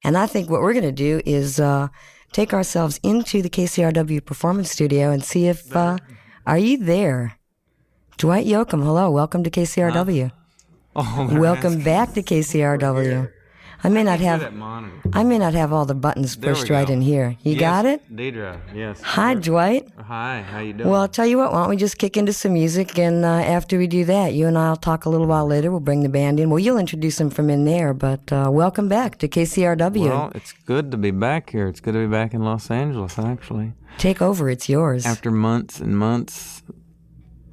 And I think what we're going to do is take ourselves into the KCRW Performance Studio and see if, are you there? Dwight Yoakam, hello, welcome to KCRW. Welcome back to KCRW. I may not have all the buttons pushed right in here. You got it? Deidre, yes. Hi, Dwight. Hi, how you doing? Well, I'll tell you what, why don't we just kick into some music, and after we do that, you and I'll talk a little while later. We'll bring the band in. Well, you'll introduce them from in there, but welcome back to KCRW. Well, it's good to be back here. It's good to be back in Los Angeles, actually. Take over, it's yours. After months and months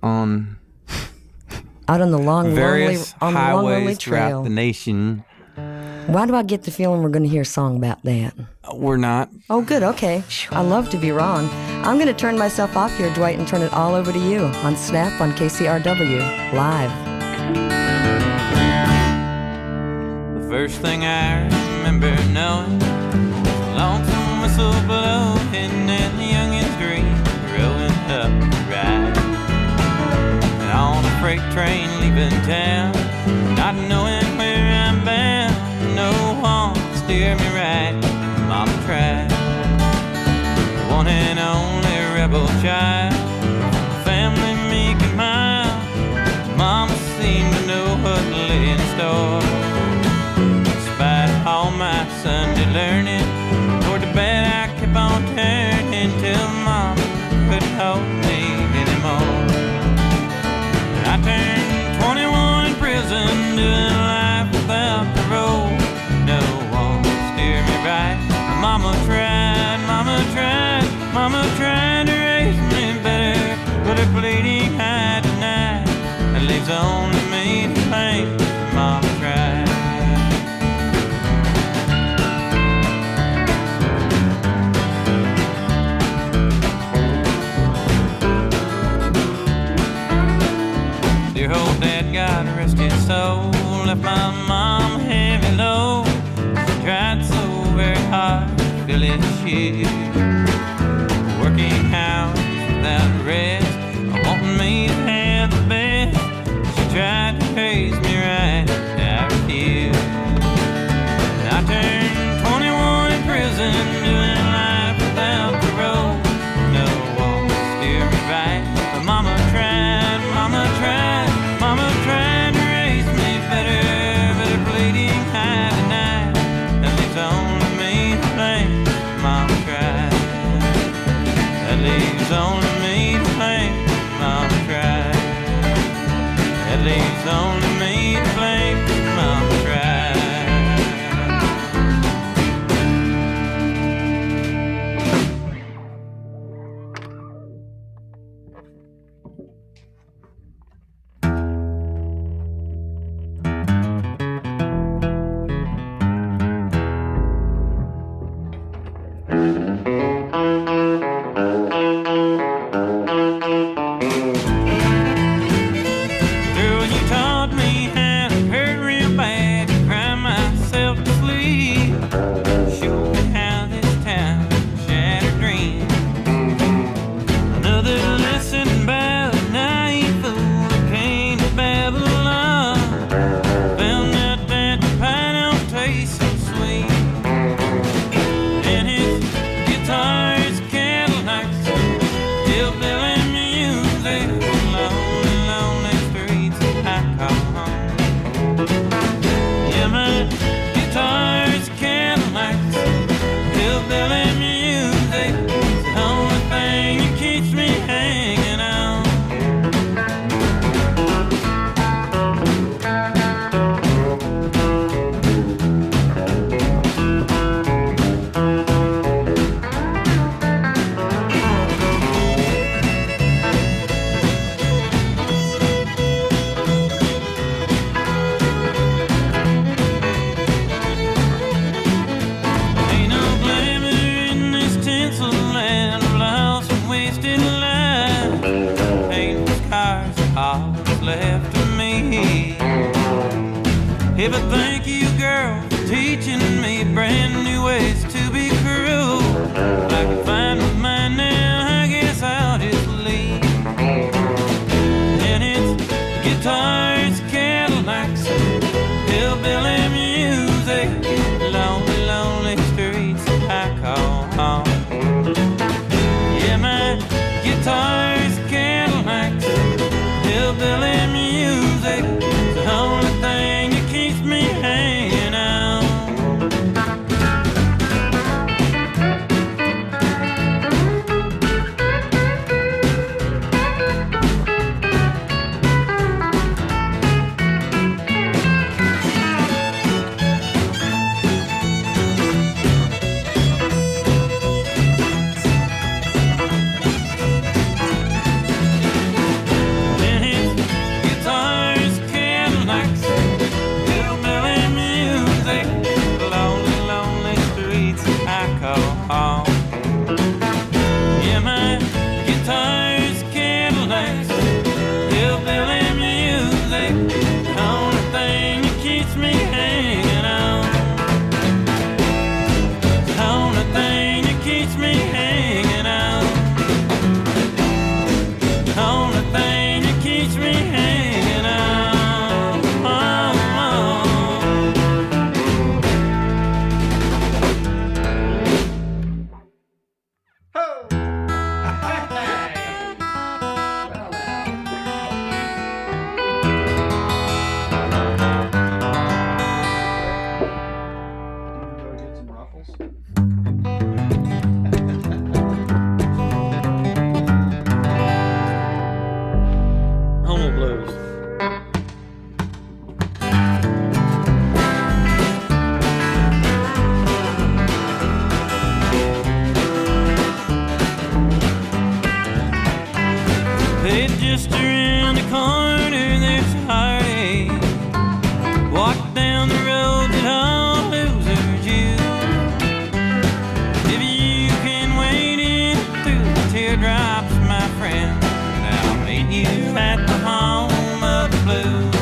on out on the various highways trail throughout the nation. Why do I get the feeling we're going to hear a song about that? We're not. Oh, good, okay. I love to be wrong. I'm going to turn myself off here, Dwight, and turn it all over to you on Snap on KCRW, live. The first thing I remember knowing was a lonesome whistle blowing and the youngins' dream growing up the ride. And on a freight train leaving town, not knowing where I'm bound, no one steer me right. Mama tried, one and only rebel child, family meek and mild. Mama seemed to know what lay in store. Despite all my Sunday learning, toward the bed I kept on turning till Mama couldn't hold me anymore. I turned 21 in prison, doing life without parole. No one steer me right. Mama tried to raise me better, but her bleeding eye tonight, that leaves only me to blame. Mama tried. Dear old dad, God rest his soul, left my mom heavy load. She tried so very hard to fill his shoes, working hours without rest, wanting me to have the best. She tried to raise me right, I refused. And I turned 21 in prison, doing life without parole. No one would steer me right, but Mama tried to raise me better, but her bleeding eye tonight, that leaves only me to blame. Mama tried, that leaves only me to blame. Mama tried, that leaves only me to blame. Mama tried. Hey, but thank you, girl, for teaching me brand new ways to be cruel. I can find my mind now, I guess I'll just leave. And it's guitars, Cadillacs, hillbilly music, lonely, lonely lonely streets I call home. Yeah, my guitar's Cadillacs, hillbilly music, it's the only thing that keeps me hanging out. Just around the corner, there's a heartache. Walk down the road that all losers use. If you can wade in through the teardrops, my friend, I'll meet you at the home of the blues.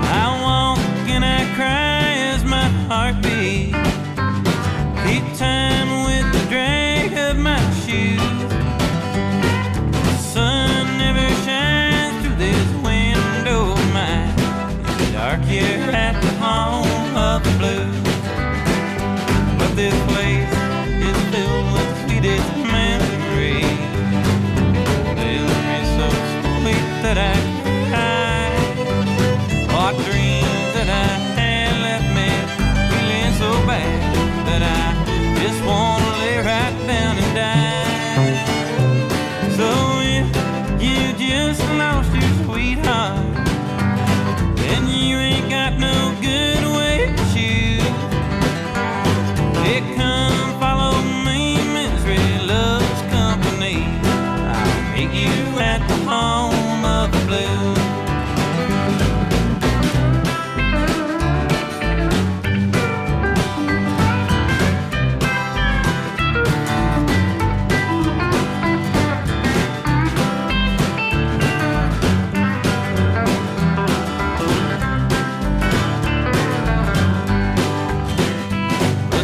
I walk and I cry as my heart beats. Keep time with the drag of my shoes. Here at the home of the blues, but this place is filled with the sweetest memories. Memories so sweet that I cry. What dreams that I had left me feeling so bad that I just wanna lay right down and die. So if you just lost your sweetheart, and you ain't got no good way to choose, hey, come follow me, misery loves company. I'll meet you at the home of the blues.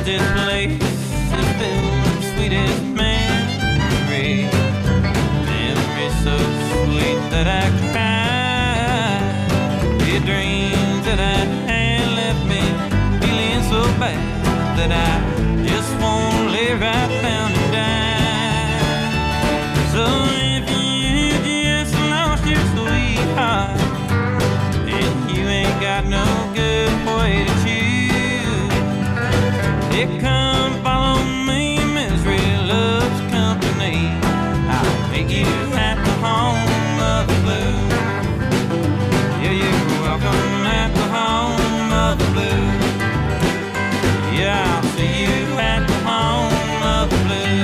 This place is filled with the sweetest memories. Memories so sweet that I cry. The dreams that I had left me feeling so bad that I just wanna lay right down and die. So if you just lost your sweetheart and you ain't got no good way to choose, come follow me, misery loves company. I'll meet you at the home of the blues. Yeah, you're welcome at the home of the blues. Yeah, I'll see you at the home of the blues.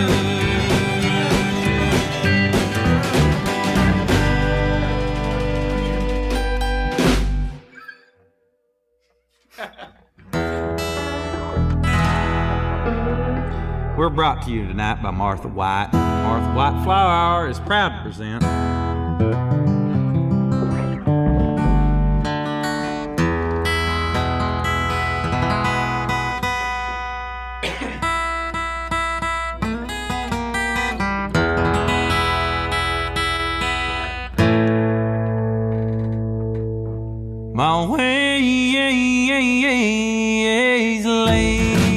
We're brought to you tonight by Martha White. Martha White Flower Hour is proud to present my way is laid.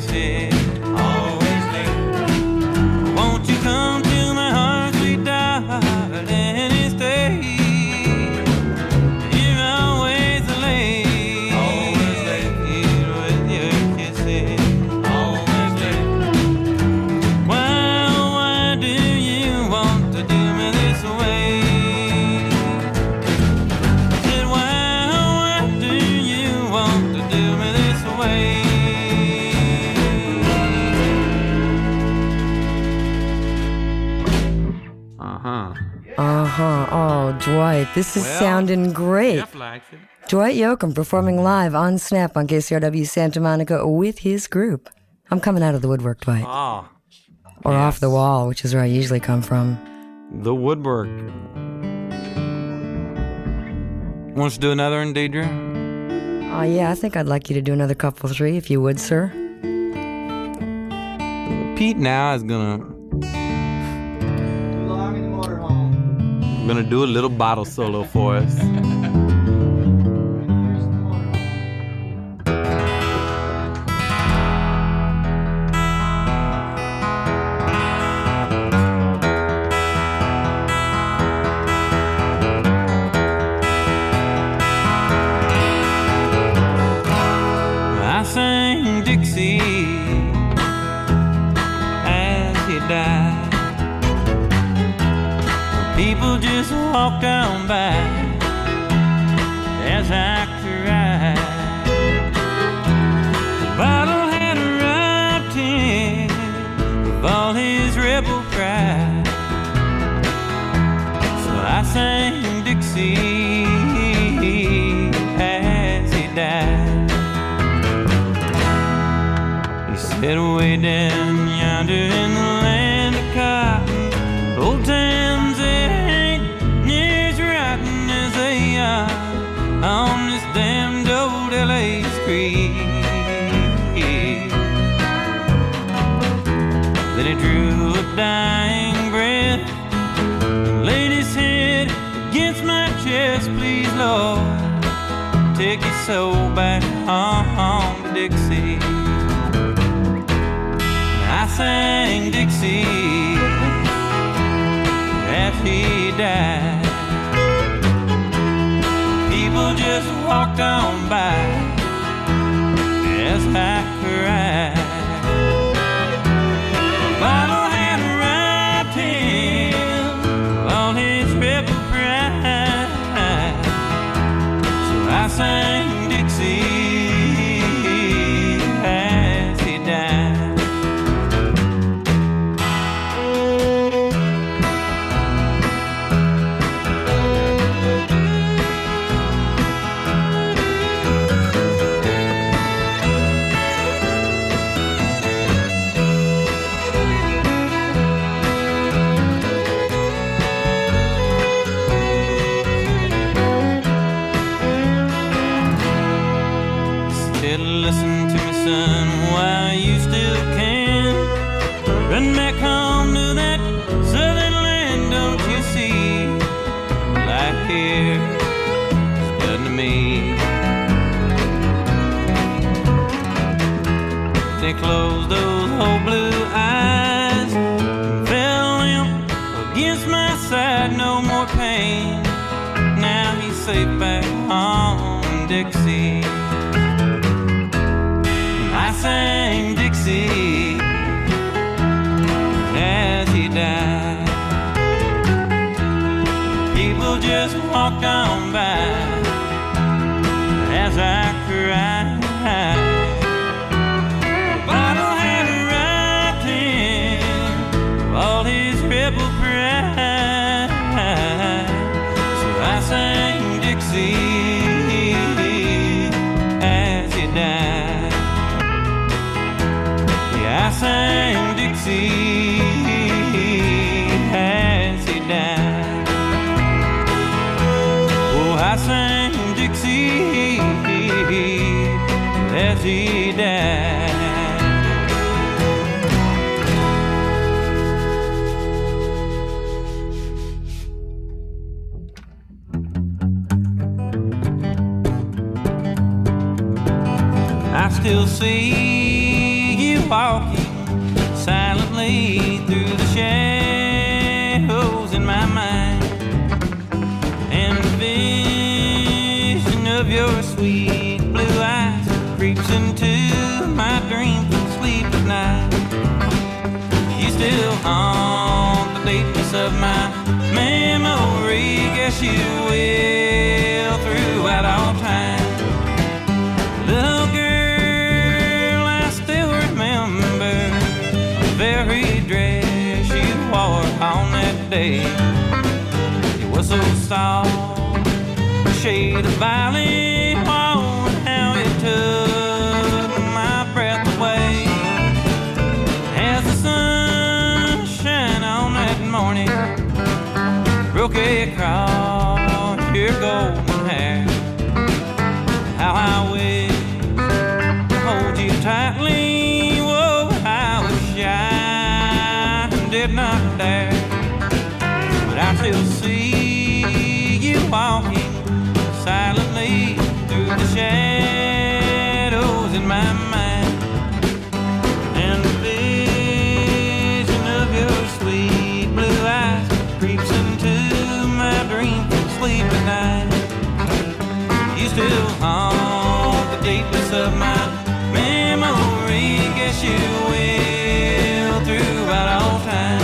said, always late. Won't you come to my heart, sweet darling, and stay? You're always late. Always late. With your kisses. Always late. Why do you want to do me this way? Said, why do you want to do me this way? Oh, Dwight, this is sounding great. Jeff likes it. Dwight Yoakam performing live on Snap on KCRW Santa Monica with his group. I'm coming out of the woodwork, Dwight. Oh, Or off the wall, which is where I usually come from. the woodwork. Want to do another one, Deidre? Oh, yeah, I think I'd like you to do another couple three, if you would, sir. Pete now is gonna do a little bottle solo for us. I sang Dixie as he died. People just walked on by as I cried. The bottle had robbed him of all his rebel pride. So I sang Dixie as he died. He said, way down yonder in the land of cotton, old towns ain't near as rotten as they are on this damned old L.A. street. Then he drew a dying breath and laid his head against my chest. Please, Lord, take his soul back home to Dixie. I sang Dixie as he died. People just walked on by as I cried. The bottle had robbed him of all his rebel pride. So I sang Dixie as he died. Listen to me, son, while you still can. Run back home to that southern land, don't you see? Life here is good to me. They closed those old blue eyes and fell limp against my side. No more pain. Now he's safe back home in Dixie. I sang Dixie as he died. People just walked on by as I cried. The bottle had robbed him of all his rebel pride. So I sang Dixie as he died. I sang Dixie as he died. Oh, I sang Dixie as he died. I still see you walking silently through the shadows in my mind, and the vision of your sweet blue eyes creeps into my dreams and sleep at night. You still haunt the deepness of my memory, guess you will throughout all time. Little girl, I still remember the very dress you wore on that day. It was so soft, a shade of violet, oh, and how it took my breath away. As the sunshine on that morning broke across your golden hair, how I wish to hold you tightly. Whoa, I wish I did not dare, but I still see you walking silently through the shadows in my mind, and the vision of your sweet blue eyes creeps into my dream from sleep at night. You still haunt the deepness of my memory, guess you will throughout all time.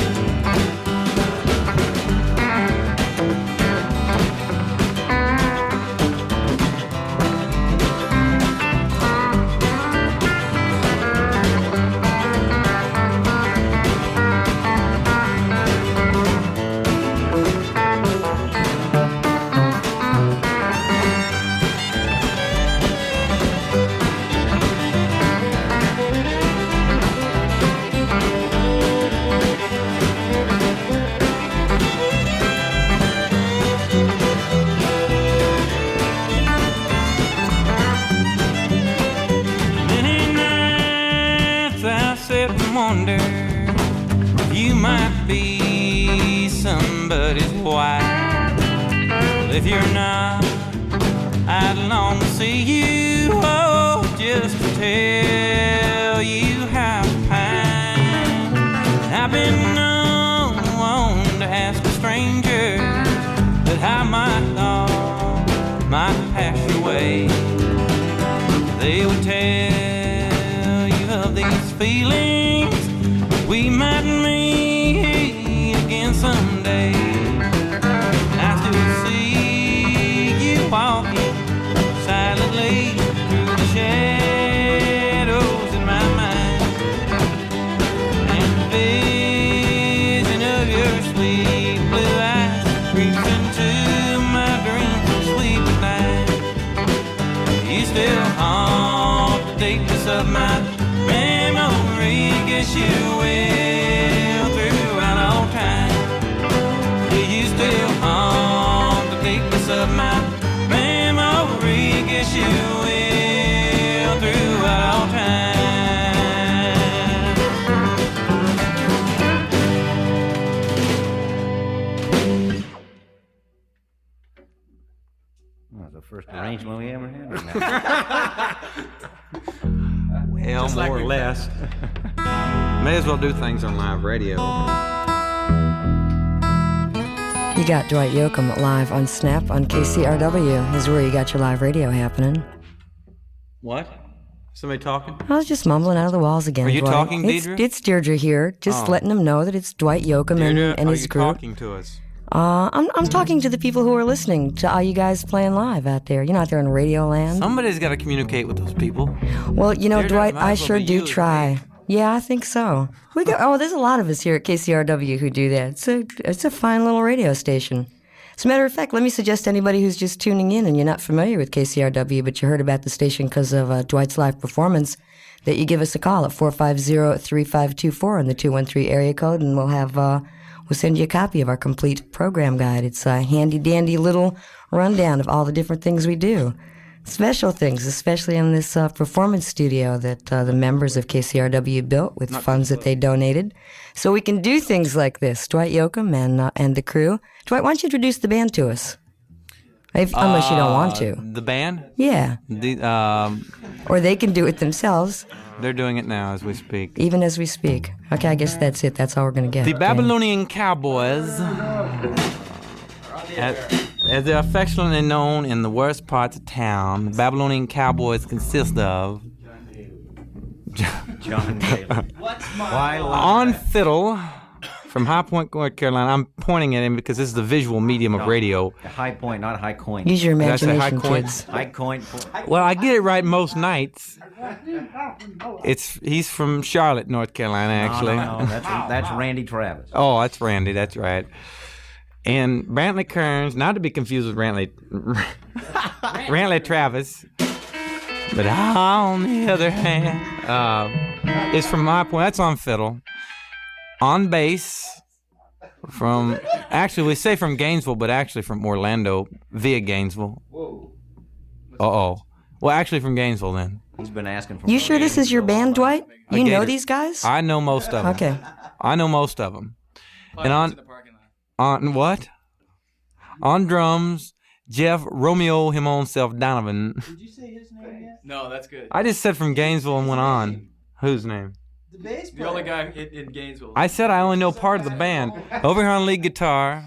Wonder if you might be somebody's wife. Well, if you're not, I'd long to see you, oh, just to tell you how fine. I've been known to ask a stranger that how my thought might pass your way. They would tell you of these feelings we might meet again someday. I still see you walking silently through the shadows in my mind, and the vision of your sweet blue eyes creeps into my dream from sleep at night. You still haunt the deepness of my memory, guess you will throughout all time. You still haunt the deepness of my memory, guess you will throughout all time. Well, the first arrangement we ever had. Well, more or less. May as well do things on live radio. You got Dwight Yoakam live on Snap on KCRW is where you got your live radio happening. What? Somebody talking? I was just mumbling out of the walls again. Are you Dwight. talking, Deidre? It's Deirdre here, just letting them know that it's Dwight Yoakam and his group. Are you talking to us? I'm talking to the people who are listening to all you guys playing live out there. You're not there in Radio Land. Somebody's got to communicate with those people. Well, you know, Deirdre, Dwight, might I as well sure be do you as try. me. Yeah, I think so. There's a lot of us here at KCRW who do that. It's a fine little radio station. As a matter of fact, let me suggest to anybody who's just tuning in and you're not familiar with KCRW, but you heard about the station because of Dwight's live performance, that you give us a call at 450-3524 in the 213 area code, and we'll send you a copy of our complete program guide. It's a handy-dandy little rundown of all the different things we do. Special things, especially in this performance studio that the members of KCRW built with funds that they donated. So we can do things like this. Dwight Yoakam and the crew. Dwight, why don't you introduce the band to us? Unless you don't want to. The band? Yeah. Or they can do it themselves. They're doing it now as we speak. Even as we speak. Okay, I guess that's it. That's all we're going to get. The okay? Babylonian Cowboys, as they're affectionately known in the worst parts of town, the Babylonian Cowboys consist of John Taylor. Why on fiddle from High Point, North Carolina. I'm pointing at him because this is the visual medium of radio. High Point, not High Coin. Use your Did I say imagination, High Point? kids. High Coin. Well, I get it right most nights. He's from Charlotte, North Carolina, actually. No, that's Randy Travis. Oh, that's Randy. That's right. And Brantley Kearns, not to be confused with Rantley Travis, but on the other hand, is from my point. That's on fiddle. On bass, we say from Gainesville, but actually from Orlando via Gainesville. Whoa. Uh-oh. Well, actually from Gainesville then. He's been asking for. You sure this is your band, Dwight? You know these guys? I know most of them. Okay. I know most of them. And on what? On drums, Jeff Romeo himself Donovan. Did you say his name yet? No, that's good. I just said from Gainesville and went on. Whose name? The bass player. The only guy in Gainesville. I said I only know part of the band. Over here on lead guitar,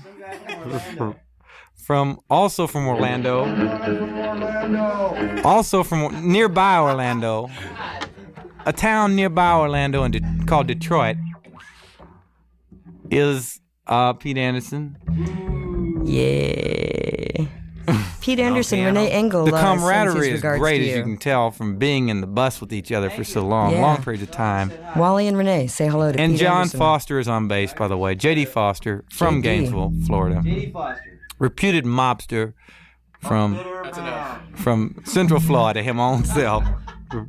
also from Orlando, also from nearby Orlando, a town nearby Orlando called Detroit, is Pete Anderson. Yeah. Pete Anderson, Renee Engel. The camaraderie is great, as you can tell from being in the bus with each other for so long periods of time. Wally and Renee, say hello to and Pete John Anderson. Foster is on bass, by the way. J.D. Foster from Gainesville, Florida. J.D. Foster. Reputed mobster from Central Florida, him on himself. A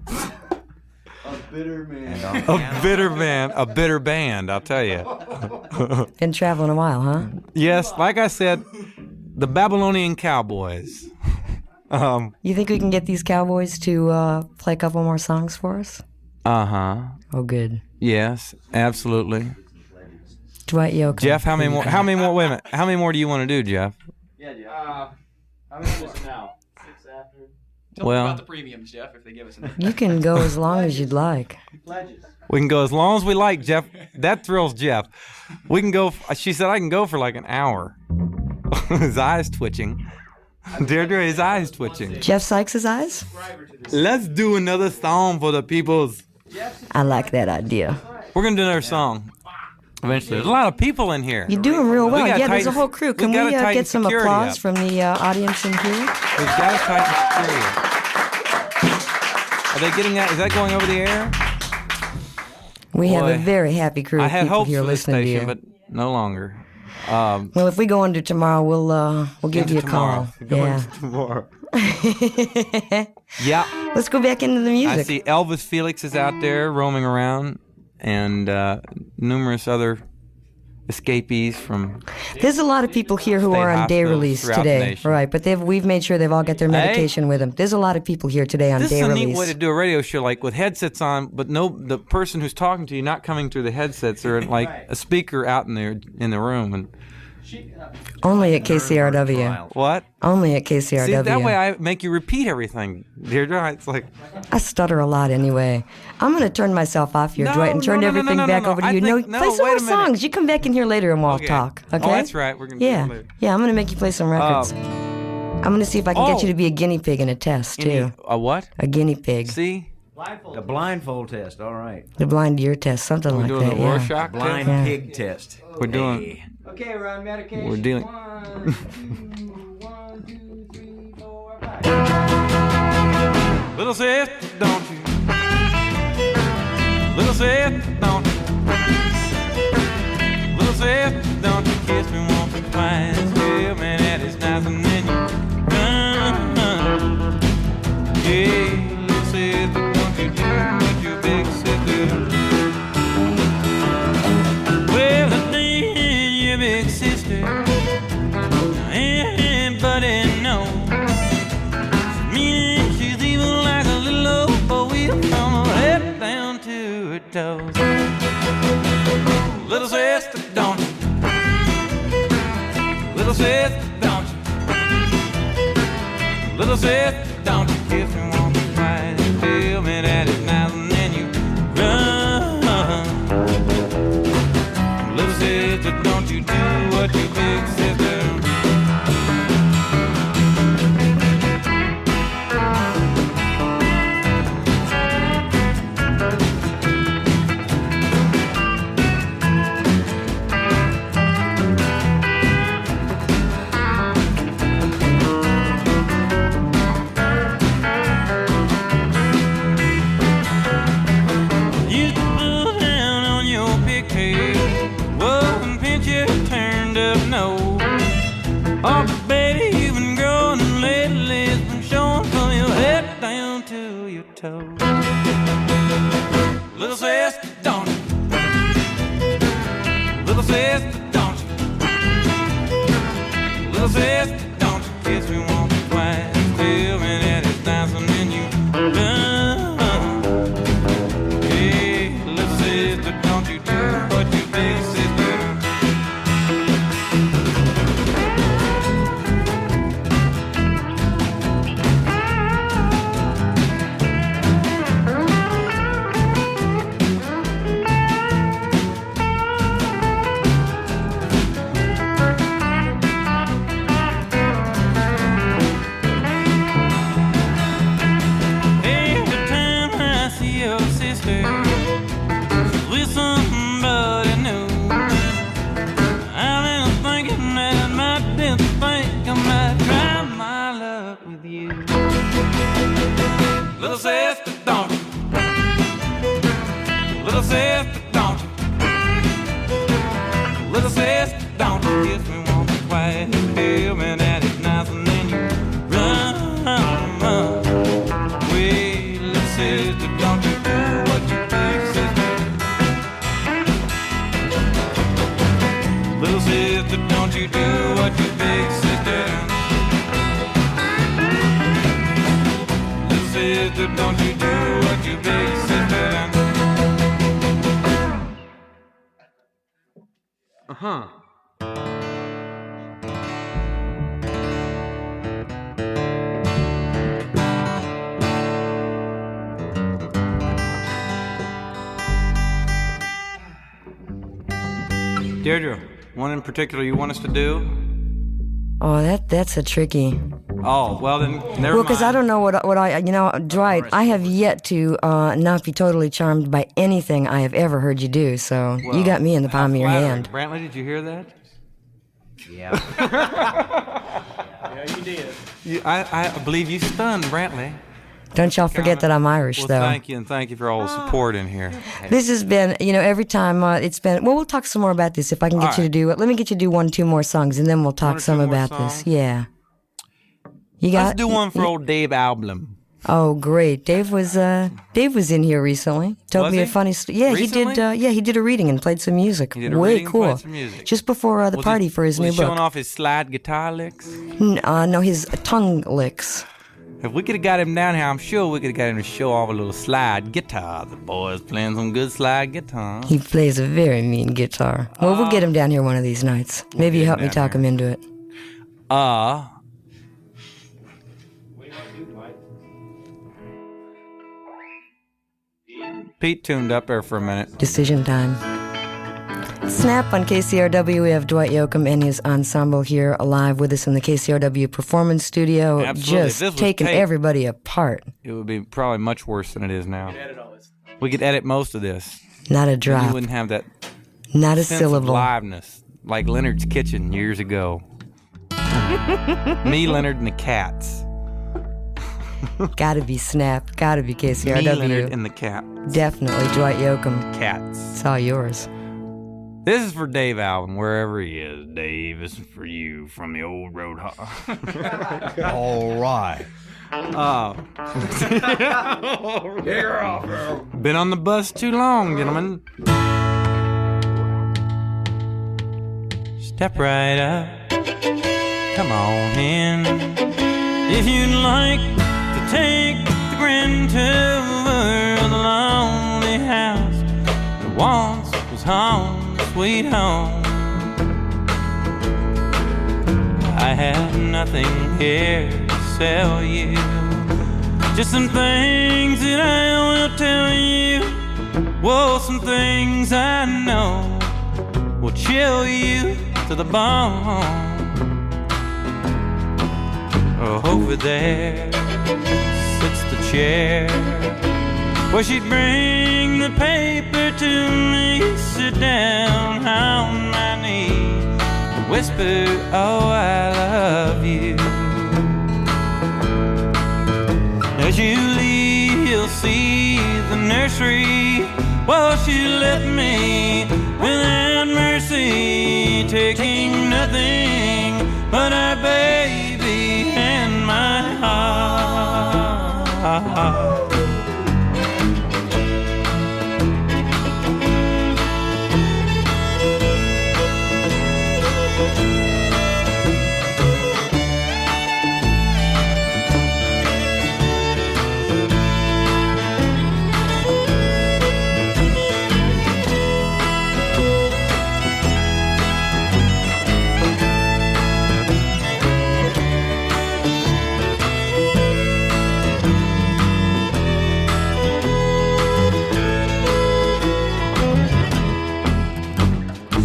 bitter man. A bitter band, I'll tell you. Been traveling a while, huh? Yes, like I said, the Babylonian Cowboys. You think we can get these Cowboys to play a couple more songs for us? Uh-huh. Oh, good. Yes, absolutely. Dwight Yoakam. Jeff, how many more? Wait a minute. How many more do you want to do, Jeff? Yeah, Jeff. How many is it now? 6 after. Tell me about the premiums, Jeff, if they give us an. You can go as long as you'd like. Pledges. We can go as long as we like, Jeff. That thrills Jeff. We can go. She said I can go for like an hour. His eyes twitching. Deirdre, his eyes twitching. Jeff Sykes' eyes? Let's do another song for the peoples. I like that idea. We're going to do another song. Eventually. There's a lot of people in here. You're doing real well. gotta Yeah, there's a tighten- whole crew. Can we we gotta tighten get some security applause up. from the audience in here? We've got to tighten security. Are they getting that? Is that going over the air? We have a Boy, very happy crew I of had people hopes here for this listening to station, you. but no longer. Well, if we go under tomorrow, we'll give you a call. Yeah. Tomorrow. Yeah. Let's go back into the music. I see Elvis Felix is out there roaming around, and numerous other escapees from. There's a lot of people here who state are on day hospitals release throughout the today, nation. right? But we've made sure they've all got their medication with them. There's a lot of people here today on This day is a release. neat way to do a radio show, like with headsets on, but the person who's talking to you not coming through the headsets, or like a speaker out in the room. And Only at KCRW. what? Only at KCRW. See, that way I make you repeat everything, Deirdre. It's like I stutter a lot anyway. I'm going to turn myself off here, Dwight, and turn everything back over to you. No, play some more songs. You come back in here later and we'll Okay. talk. Okay? Oh, that's right. We're gonna do Yeah. that later. Yeah, I'm going to make you play some records. I'm going to see if I can get you to be a guinea pig in a test, too. A what? A guinea pig. See? The blindfold test. All right. The blind ear test, something We're like doing that. the Yeah. Rorschach Blind test? pig test. We're doing. Okay, we're on medication. We're dealing. 1, 2, 3, 4, 5. Little sister, don't you? Little sister, don't you? Little sister, don't you kiss me once or twice? Yeah, man, that is nice, and then you run. Yeah, little sister, don't you do what your big sister? Well, I think your big sister, anybody knows. She's evil like a little old wheel from her head down to her toes. Little sister, don't you? Little sister, don't you? Little sister, don't you kiss me once or twice. Tell me that it's nice and then you run. Little sister, don't you do what your big sister. Oh, baby, you've been growing and lately it's been showing from your head down to your toes. Little sister, don't you? Little sister, don't you? Little sister, don't you kiss me once or twice. Tell me that it's nice and then you run. Hey, little sister, don't you do what your big sister. Little sister, don't you? Little sister, don't you? Little sister, don't you kiss me once or twice. Tell me that it's nice and then you run. Wait, little sister, don't you do what your big sister. Little sister, don't you do what your big sister. Sister, don't you do what your big sister. Uh-huh. Deirdre, one in particular you want us to do? Oh, that's a tricky. Oh, well then, never Well, because I don't know what I, Dwight, I have yet to not be totally charmed by anything I have ever heard you do, so you got me in the palm of your hand. Brantley, did you hear that? Yeah. Yeah, you did. I believe you stunned Brantley. Don't y'all forget that I'm Irish, Well, though. thank you, and thank you for all the support in here. This has been, every time it's been, well, we'll talk some more about this if I can get you to do it. Let me get you to do 1 or 2 more songs, and then we'll talk some about this. Yeah. Let's do one for old Dave Album. Oh, great! Dave was in here recently. Told Was me he? a funny story. Yeah, Recently? he did a reading and played some music. He did a Way reading and cool. played some music. Just before the Was party he- for his new was he showing book. off his slide guitar licks? No, his tongue licks. If we could have got him down here, I'm sure we could have got him to show off a little slide guitar. The boy's playing some good slide guitar. He plays a very mean guitar. Well, we'll get him down here one of these nights. Maybe you help me down talk him into it. What do you want to do, Dwight? Pete tuned up there for a minute. Decision time. Snap on KCRW. We have Dwight Yoakam and his ensemble here alive with us in the KCRW Performance Studio. Absolutely. If Just this was taking taped- everybody apart. It would be probably much worse than it is now. Edit all this. We could edit most of this. Not a You drop. wouldn't have that Not a sense syllable. of liveness, like Leonard's Kitchen years ago. Me, Leonard, and the cats. Gotta be Snap. Gotta be Me, Leonard, KCRW. and the cat. Definitely Dwight Yoakam. Cats. It's all yours. This is for Dave Alvin, wherever he is. Dave, this is for you from the old road. All right. Been on the bus too long, gentlemen. Step right up, come on in. If you'd like to take the grand tour of the lonely house that once was home, sweet home. I have nothing here to tell you just some things that I will tell you. Whoa, some things I know will chill you to the bone. Oh, over there sits the chair where she'd bring the paper to me. Sit down on my knee, whisper, oh, I love you. As you leave, you'll see the nursery. Well, she left me without mercy, taking nothing but our baby and my heart.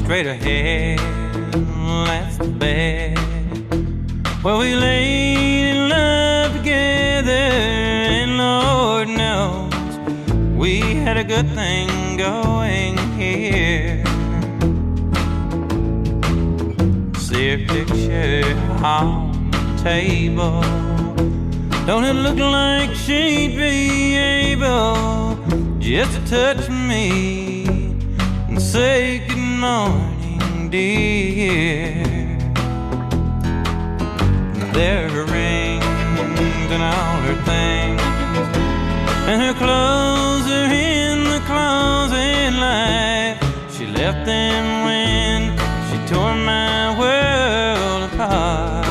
Straight ahead, that's the bed where we laid in love together. And Lord knows we had a good thing going here. See her picture on the table. Don't it look like she'd be able just to touch me and say good morning, dear? There are her rings and all her things, and her clothes are in the closet like she left them when she tore my world apart.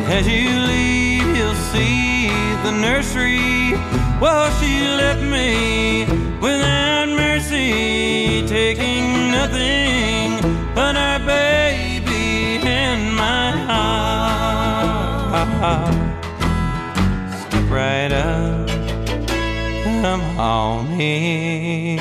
As you leave, you'll see the nursery. Well, she left me without mercy, taking nothing but our baby and my heart. Step right up, come on in.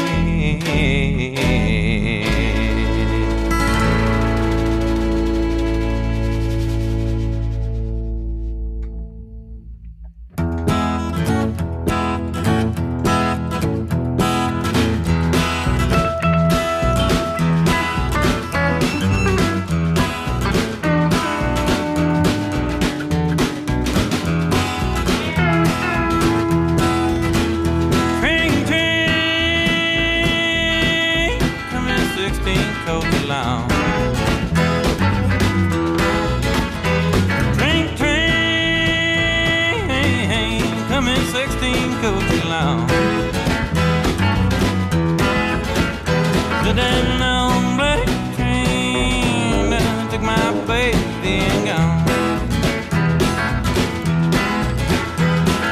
The damn long black train done took my baby and gone.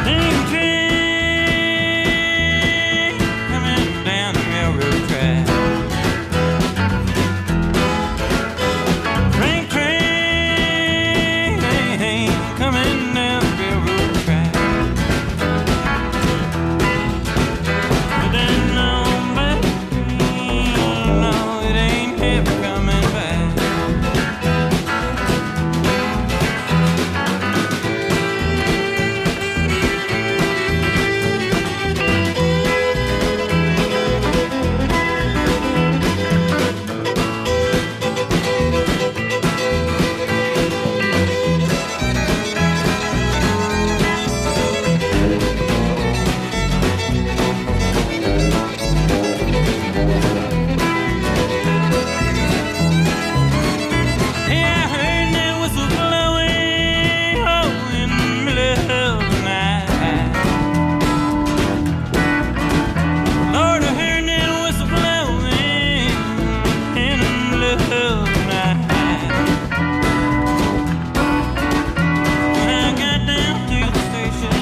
Ding train coming down the railroad track. Train coming down the railroad track. The damn long black train, no, it ain't ever coming back. Hey, I heard that whistle blowing, oh, in the middle of the night. Lord, I heard that whistle blowing in the middle of the night. When I got down to the station,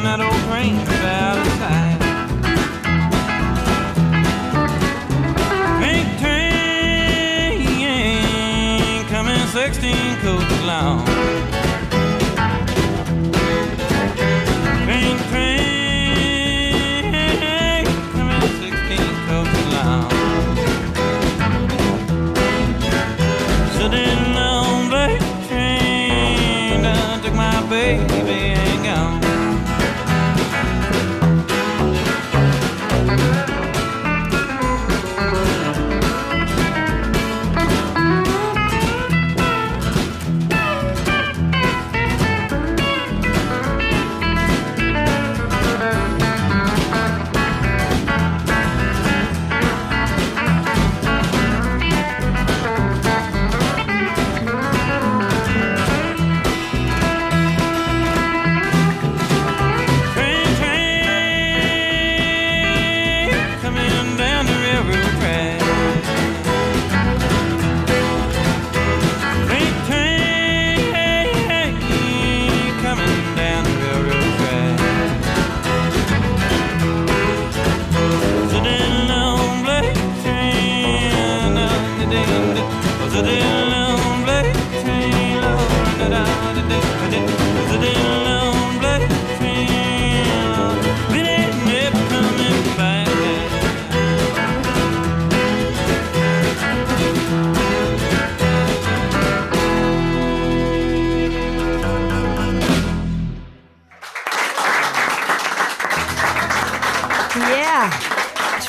that old train was out of sight. Big train coming 16 coaches long. Train, train, coming 16 coaches long. Sitting on black train, done took my baby and gone.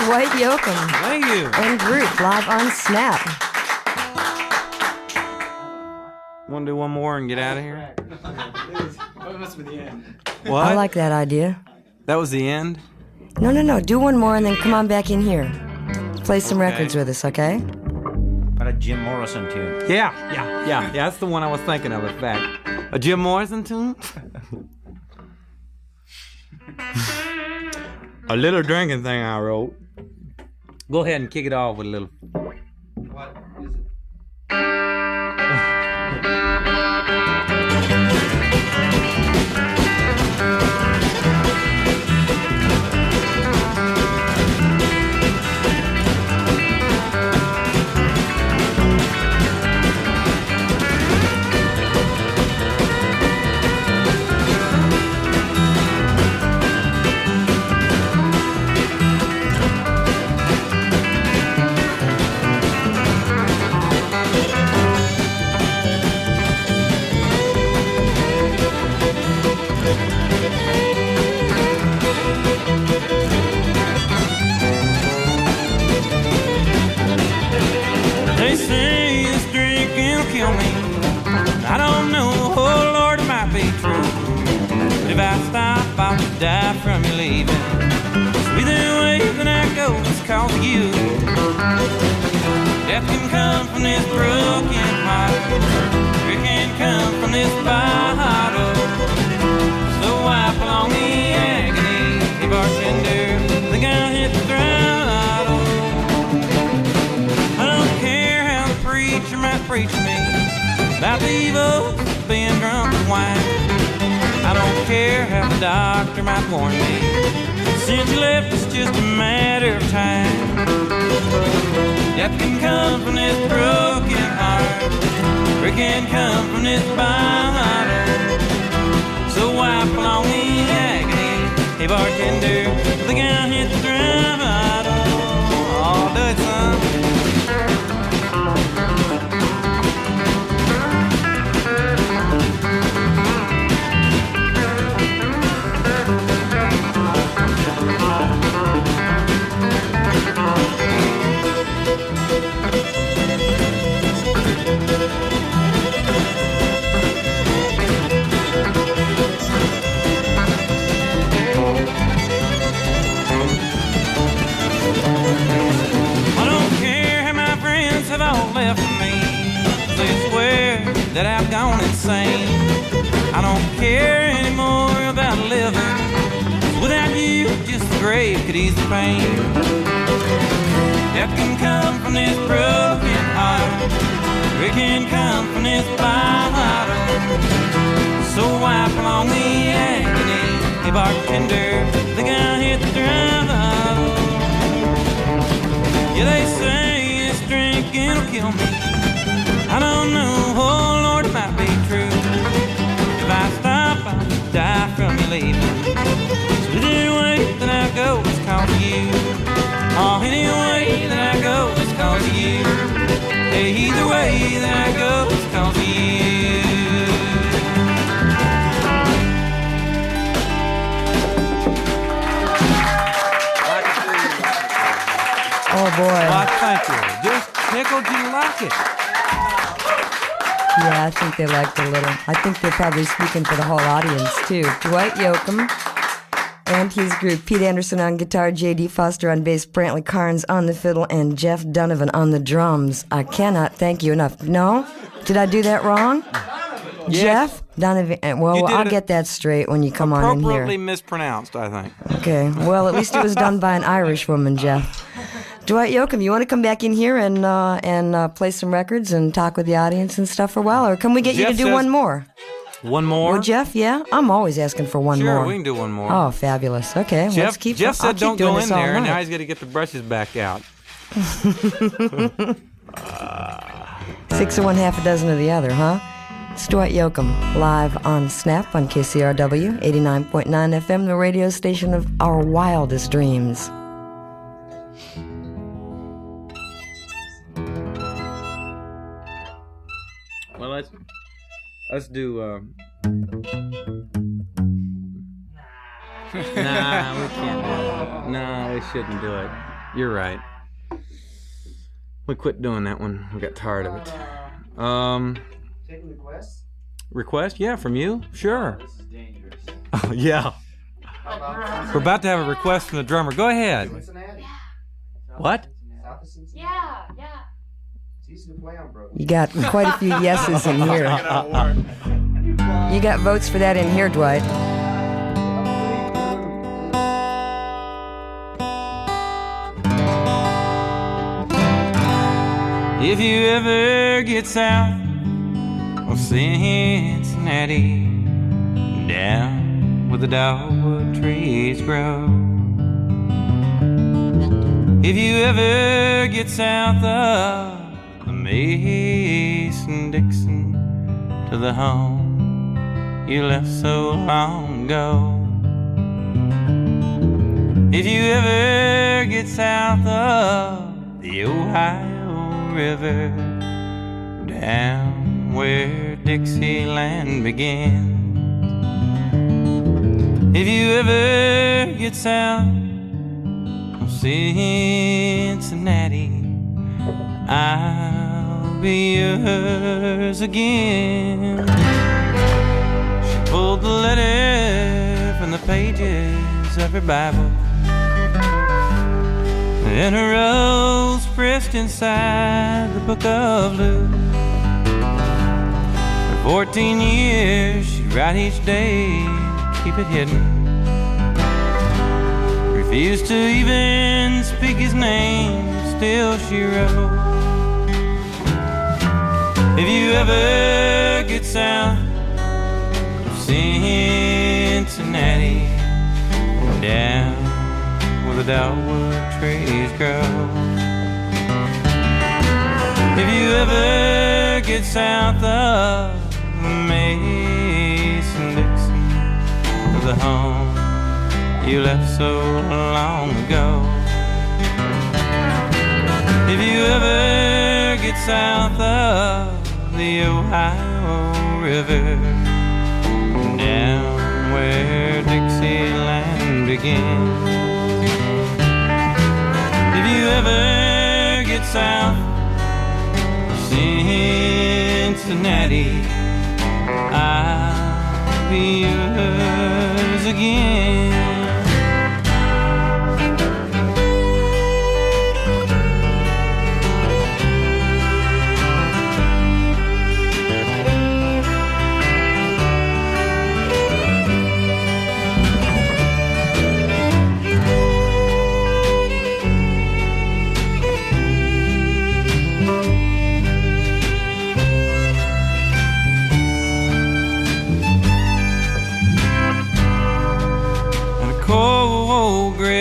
Dwight Yoakam. Thank you. And group live on Snap. Want to do one more and get out of here? That must be the end. What? I like that idea. That was the end? No. Do one more and then come on back in here. Play some records with us, okay? About a Jim Morrison tune. Yeah. That's the one I was thinking of, in fact. A Jim Morrison tune? A little drinking thing I wrote. Go ahead and kick it off with a little. What is it? They say this drink'll kill me. I don't know, oh Lord, it might be true. But if I stop, I'll die from you leaving. So either way that I go, it's cause of you. Death can come from this broken heart. It can come from this bottle. So wipe along the agony. Hey bartender, the guy hit the throttle. I don't care how the preacher might preach me about the evil of being drunk with wine. I don't care how the doctor might warn me. Since you left, it's just a matter of time. Death can come from this broken heart, or it can come from this bottle. So wipe along the agony. Hey bartender, the guy hit the throttle. Oh, do it, son. Have all left of me. They swear that I've gone insane. I don't care anymore about living. Without you, just the grave could ease the pain. Death can come from this broken heart. It can come from this bottle. So wipe along the agony. Hey bartender, the guy hit the throttle. Yeah, they say drinking will kill me. I don't know, oh Lord, it might boy. Why, thank you. Just tickled you like it. Yeah, I think they liked it a little. I think they're probably speaking for the whole audience, too. Dwight Yoakam and his group. Pete Anderson on guitar, J.D. Foster on bass, Brantley Carnes on the fiddle, and Jeff Donovan on the drums. I cannot thank you enough. No? Did I do that wrong? Yes. Jeff Donovan. Well, I'll get that straight when you come on in here. Appropriately mispronounced, I think. Okay. Well, at least it was done by an Irish woman, Jeff. Dwight Yoakam, you want to come back in here and play some records and talk with the audience and stuff for a while? Or can we get you to do one more? One more? Well, Jeff, yeah? I'm always asking for one more. Sure, we can do one more. Oh, fabulous. Okay, let's keep Jeff said don't go in there, and now night. he's got to get the brushes back out. 6 of one, half a dozen of the other, huh? It's Dwight Yoakam, live on Snap on KCRW, 89.9 FM, the radio station of our wildest dreams. Well, let's do. Nah, we can't do it. No, we shouldn't do it. You're right. We quit doing that one. We got tired of it. Taking requests? Request? Yeah, from you? Sure. This is dangerous. Oh, yeah. We're about to have a request from the drummer. Go ahead. Cincinnati? What? South of Cincinnati? Yeah. It's easy to play on, bro. You got quite a few yeses in here. You got votes for that in here, Dwight. If you ever get south of Cincinnati, down where the dogwood trees grow. If you ever get south of the Mason-Dixon to the home you left so long ago. If you ever get south of the Ohio River, down where Dixieland begins. If you ever get south of Cincinnati, I'll be yours again. She pulled the letter from the pages of her Bible, and her rose pressed inside the book of Luke. For 14 years she'd write each day, keep it hidden. Refused to even speak his name, still she wrote. If you ever get south of Cincinnati, down where the dogwood trees grow. If you ever get south of Mason-Dixon, the home you left so long ago. If you ever get south of the Ohio River, down where Dixieland begins. If you ever get south of Cincinnati, I'll be yours again.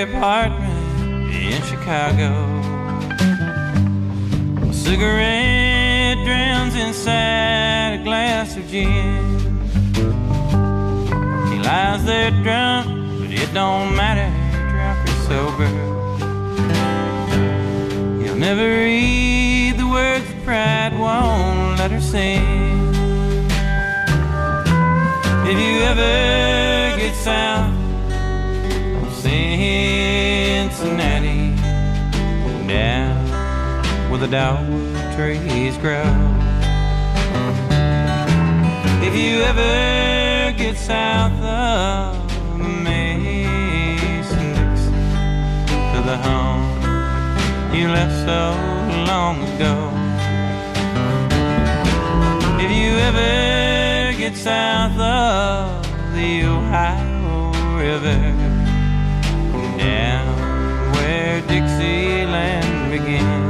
Apartment in Chicago, a cigarette drowns inside a glass of gin. He lies there drunk, but it don't matter, drunk or sober. He'll never read the words that pride won't let her sing. If you ever get south Cincinnati, down the dog trees grow. If you ever get south of the Mason Dixon to the home you left so long ago. If you ever get south of the Ohio River, down where Dixieland began.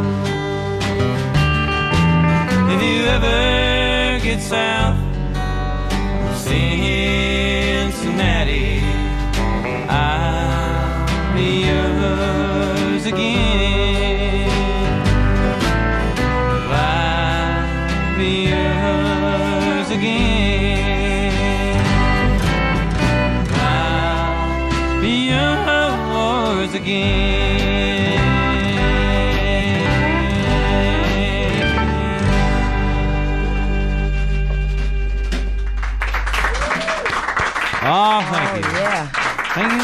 If you ever get south of Cincinnati, I'll be yours again. I'll be yours again. I'll be yours again. Oh, thank you. Yeah. Thank you.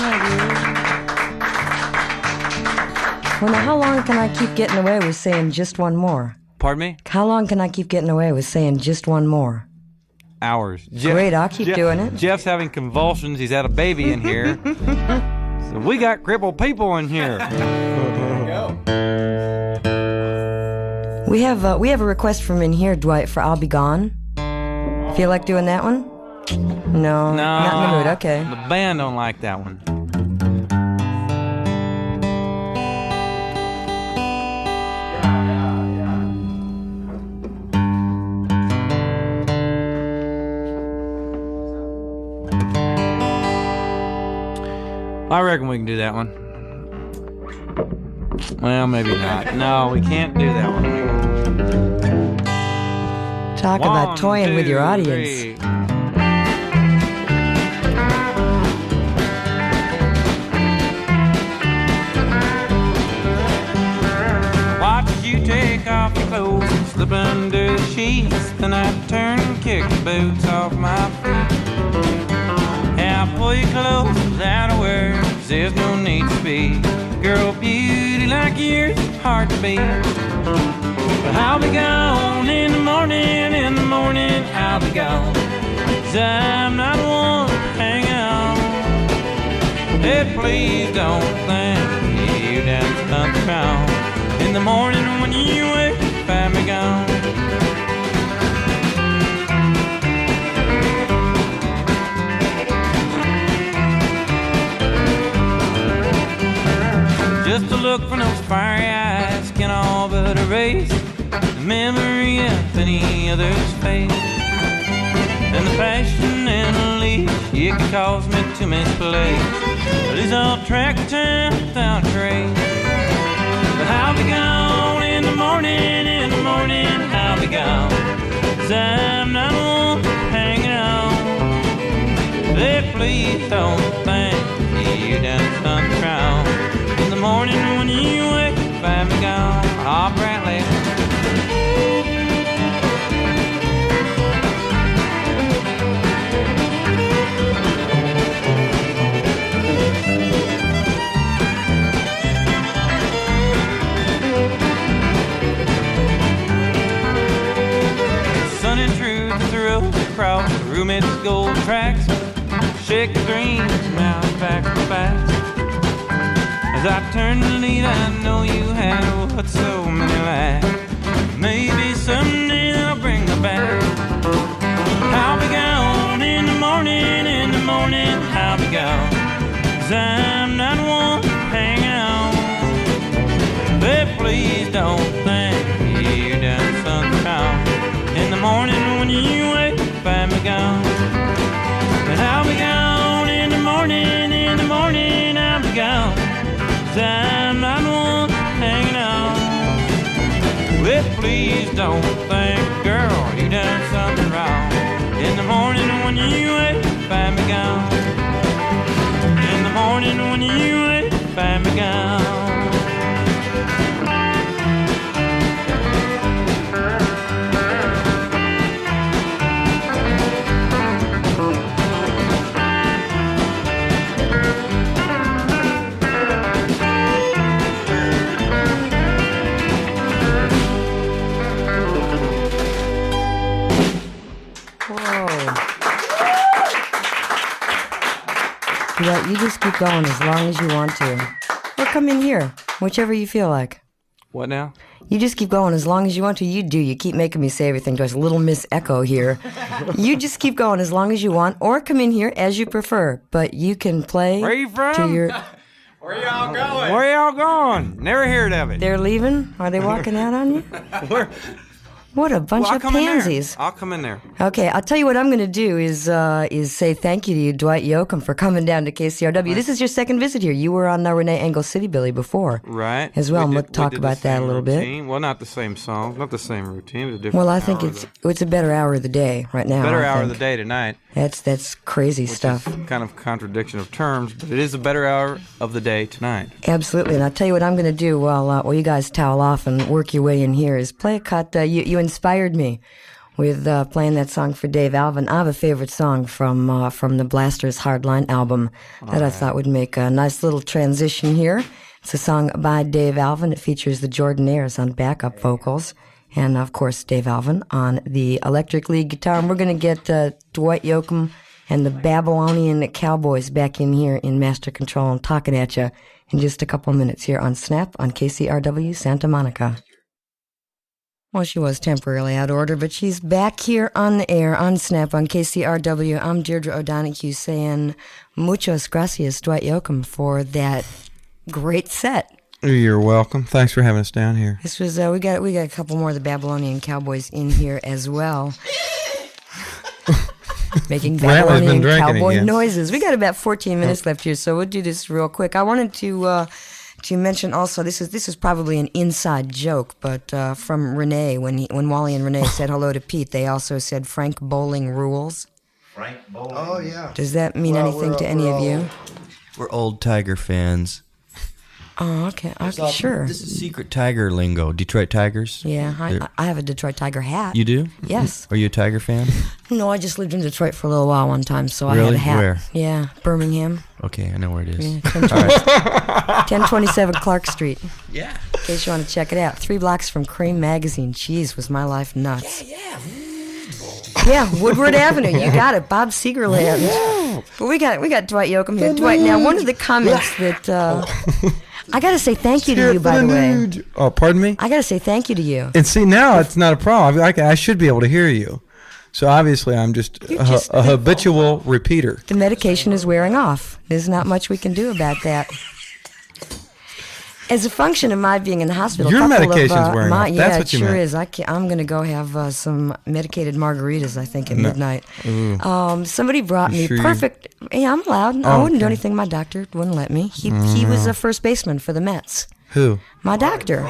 Well, now, how long can I keep getting away with saying just one more? Pardon me? How long can I keep getting away with saying just one more? Hours. Great, I'll keep doing it. Jeff's having convulsions. He's had a baby in here. So we got crippled people in here. We have a request from in here, Dwight, for I'll Be Gone. Feel like doing that one? No, not in the mood. Okay. The band don't like that one. I reckon we can do that one. Well, maybe not. No, we can't do that one. Talk about toying with your audience. 3. Watch you take off your clothes and slip under the sheets. Then I turn and kick the boots off my feet. Yeah, I pull your clothes without a word, 'cause there's no need to speak. Girl, beauty like yours, hard to beat. But I'll be gone in the morning, I'll be gone. 'Cause I'm not one to hang on. Hey, please don't think you done something wrong. In the morning when you wake, find me gone. Just a look from those fiery eyes can all but erase the memory of any other's face. And the passion and the leash, it can cause me to misplace. But it's all track time without a trace. But I'll be gone in the morning, I'll be gone. 'Cause I'm not one hanging on. Hey, please don't think you done something wrong. In the morning when you wake, find me gone. Oh, Bradley. Sun and truth through across the roommate's gold tracks. Shake the dreams, mouth back to fast. As I turn to leave, I know you had what so many lack. Maybe someday they'll bring her back. I'll be gone in the morning, I'll be gone. 'Cause I'm not one hanging on. But please don't think you done something wrong. In the morning when you wake, find me gone. But I'll be gone in the morning, I'll be gone. 'Cause I'm not one hanging on. Well, please don't think, girl, you done something wrong. In the morning when you wake, find me gone. In the morning when you wake, find me gone. you just keep going as long as you want to. Or come in here, whichever you feel like. What now? You just keep going as long as you want to. You do. You keep making me say everything. There's a little Miss Echo here. You just keep going as long as you want, or come in here as you prefer. But you can play. Where you from? To your... Where y'all going? Where y'all going? Never heard of it. They're leaving? Are they walking out on you? Where? What a bunch Well, of pansies. I'll come in there. Okay, I'll tell you what I'm going to do is say thank you to you, Dwight Yoakam, for coming down to KCRW. This is your second visit here. You were on Renee Engel's City Billy before. Right. As well, We we'll talk did about the that a same little bit. routine. Well, not the same song, not the same routine. It was a different Well, I think hour it's a better hour of the day right now. better I hour of think. the day tonight. That's crazy Which stuff. is kind of contradiction of terms, but it is a better hour of the day tonight. Absolutely, and I'll tell you what I'm going to do while you guys towel off and work your way in here is play a cut. You inspired me with playing that song for Dave Alvin. I have a favorite song from the Blasters Hardline album that I thought would make a nice little transition here. It's a song by Dave Alvin. It features the Jordanaires on backup vocals. And, of course, Dave Alvin on the electric lead guitar. And we're going to get Dwight Yoakam and the Babylonian Cowboys back in here in Master Control and talking at you in just a couple minutes here on Snap on KCRW Santa Monica. Well, she was temporarily out of order, but she's back here on the air on Snap on KCRW. I'm Deirdre O'Donoghue saying muchas gracias, Dwight Yoakam, for that great set. You're welcome. Thanks for having us down here. This was we got a couple more of the Babylonian Cowboys in here as well, making Babylonian Cowboy again. noises. We got about 14 minutes left here, so we'll do this real quick. I wanted to mention also this is probably an inside joke, but from Renee when Wally and Renee said hello to Pete, they also said Frank Bowling rules. Frank Bowling. Oh, yeah. Does that mean anything to any of you? We're old Tiger fans. Oh, okay. Sure. This is secret Tiger lingo. Detroit Tigers? Yeah, I have a Detroit Tiger hat. You do? Yes. Are you a Tiger fan? No, I just lived in Detroit for a little while one time, so I had Really? a hat. Where? Yeah, Birmingham. Okay, I know where it is. Yeah, 1027 Clark Street. Yeah. In case you want to check it out. 3 blocks from Cream Magazine. Jeez, was my life nuts. Yeah, Woodward Avenue. You got it. Bob Seegerland. But we got Dwight Yoakam here. Dwight, now one of the comments that I got to say thank you to you, by the way. Oh, pardon me? I got to say thank you to you. And see, now it's not a problem. I should be able to hear you. So obviously I'm just a habitual repeater. The medication is wearing off. There's not much we can do about that. As a function of my being in the hospital, Your couple medication's of, wearing off. Yeah, That's what it you sure meant. is. I'm going to go have some medicated margaritas, I think, at midnight. Somebody brought me sure perfect. Yeah, I'm loud. I wouldn't do anything. My doctor wouldn't let me. He was a first baseman for the Mets. Who? My doctor.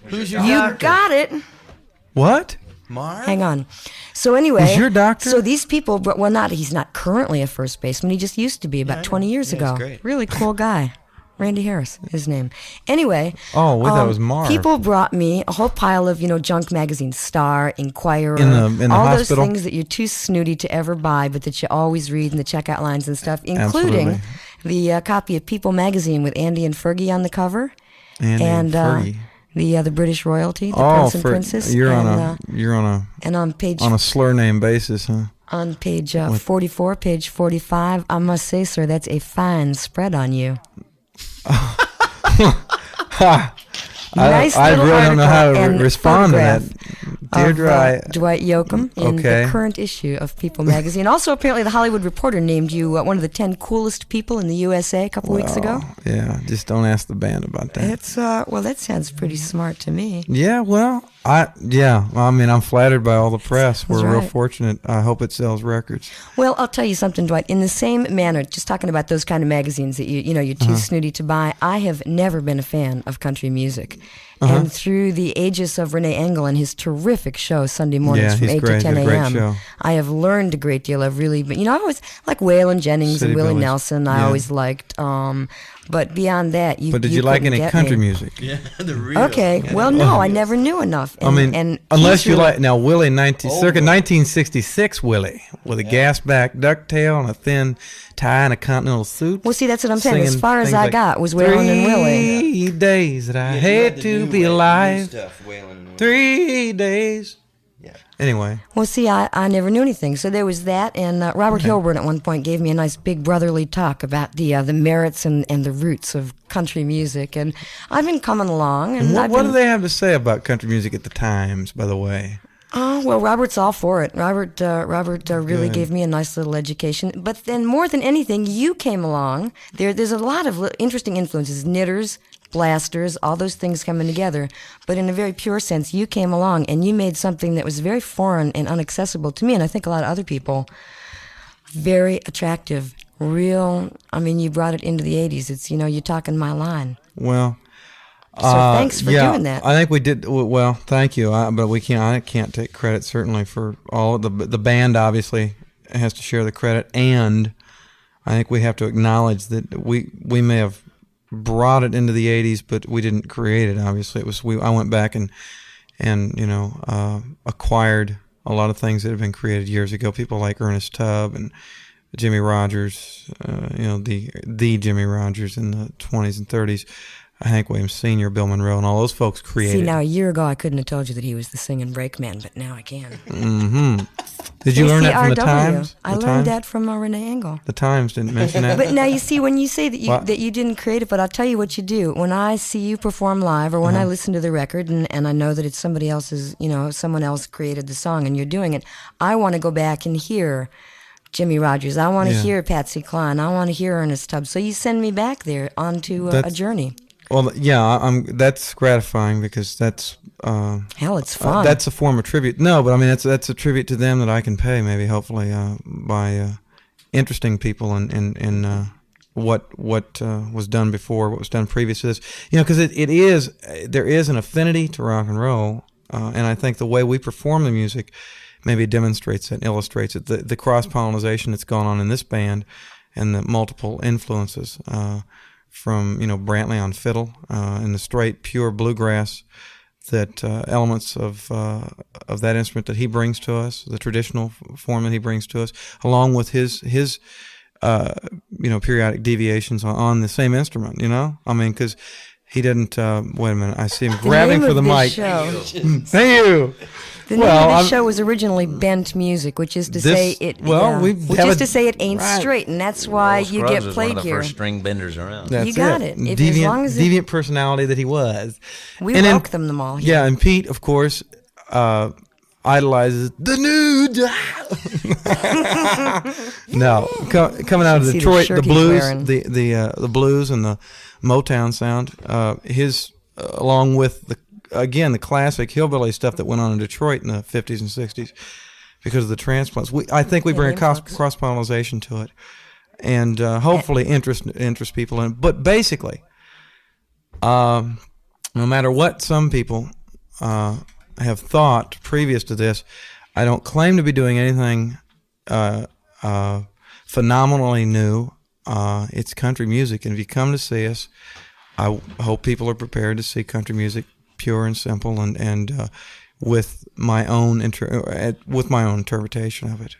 Who's your You got it. What? Mark? Hang on. So anyway, He's your doctor? So these people, he's not currently a first baseman. He just used to be about 20 years ago. he's great. Really cool guy. Randy Harris, his name. Anyway. Oh, well, that was Marv. People brought me a whole pile of, junk magazines, Star, Inquirer, In the all hospital? those things that you're too snooty to ever buy, but that you always read in the checkout lines and stuff, including Absolutely. the copy of People magazine with Andy and Fergie on the cover. Andy and Fergie. The British royalty, the Prince and Princess. You're and on page on a slur name basis, huh? on page 44, page 45, I must say, sir, that's a fine spread on you. Nice I little really don't know how to article and respond to that. photograph Deirdre, of Dwight Yoakam in Okay. the current issue of People magazine. Also, apparently, the Hollywood Reporter named you one of the 10 coolest people in the USA a couple weeks ago. Yeah, just don't ask the band about that. It's that sounds pretty smart to me. Yeah, well, I'm flattered by all the press. We're real right. fortunate. I hope it sells records. Well, I'll tell you something, Dwight. In the same manner, just talking about those kind of magazines that you're too snooty to buy, I have never been a fan of country music. And through the aegis of Renee Engel and his terrific show Sunday mornings from he's 8 great. to 10 He's a great a.m., show. I have learned a great deal. I've really been, I always like Waylon Jennings City and Willie Billies. Nelson. I Yeah. always liked. But beyond that, But did you like couldn't any get country me. music? Yeah, the real. Okay, well, no, I never knew enough. And unless he's you really- like now Willie circa 1966 Willie with a gas back ducktail and a thin tie and a continental suit. Well, see, that's what I'm saying. As singing far as things I like, got was Waylon and Willie. 3 days that I hate to be alive. 3 days. Anyway. Well, see, I never knew anything. So there was that, and Robert Hilburn at one point gave me a nice big brotherly talk about the merits and the roots of country music, and I've been coming along. And what do they have to say about country music at the Times, by the way? Oh, well, Robert's all for it. Robert really gave me a nice little education. But then more than anything, you came along. There's a lot of interesting influences, knitters, blasters, all those things coming together. But in a very pure sense, you came along and you made something that was very foreign and inaccessible to me, and I think a lot of other people, very attractive, real. I mean, you brought it into the 80s. It's, you're talking my line. Well... So thanks for doing that. I think we did well. Thank you, but I can't take credit certainly for all of the band. Obviously, has to share the credit, and I think we have to acknowledge that we may have brought it into the '80s, but we didn't create it. Obviously, it was I went back and acquired a lot of things that had been created years ago. People like Ernest Tubb and Jimmy Rogers, the Jimmy Rogers in the 20s and 30s. Hank Williams Sr., Bill Monroe, and all those folks created. See, now a year ago I couldn't have told you that he was the singing brakeman, but now I can. Mm-hmm. Did you learn that from the Times? I learned that from Renee Engel. The Times didn't mention that. But now you see, when you say that you didn't create it, but I'll tell you what you do. When I see you perform live, or when I listen to the record, and I know that it's somebody else's, someone else created the song and you're doing it, I want to go back and hear Jimmy Rogers. I want to hear Patsy Cline. I want to hear Ernest Tubb. So you send me back there onto a journey. Well, yeah, that's gratifying because that's hell, it's fun. That's a form of tribute. No, but I mean that's a tribute to them that I can pay maybe hopefully by interesting people in what was done before, what was done previous to this. Because there is an affinity to rock and roll, and I think the way we perform the music maybe demonstrates it and illustrates it. The cross-pollination that's gone on in this band and the multiple influences. From Brantley on fiddle and the straight pure bluegrass, that elements of that instrument that he brings to us, the traditional form that he brings to us, along with his periodic deviations on the same instrument. I mean, because he didn't. Wait a minute, I see him grabbing for the mic. Thank you. The name of this show was originally bent music, which is to say it. To say it ain't straight, and that's why you get played one of the here. First string benders around. You got it. Deviant personality that he was. We welcome them all here. Yeah, and Pete, of course, idolizes the new. No, coming out of Detroit, the blues, the blues and the Motown sound. Along with the classic hillbilly stuff that went on in Detroit in the 50s and 60s because of the transplants. I think we bring a cross-pollination to it and hopefully interest people in it. But basically, no matter what some people have thought previous to this, I don't claim to be doing anything phenomenally new. It's country music, and if you come to see us, I hope people are prepared to see country music pure and simple, and with my own interpretation of it.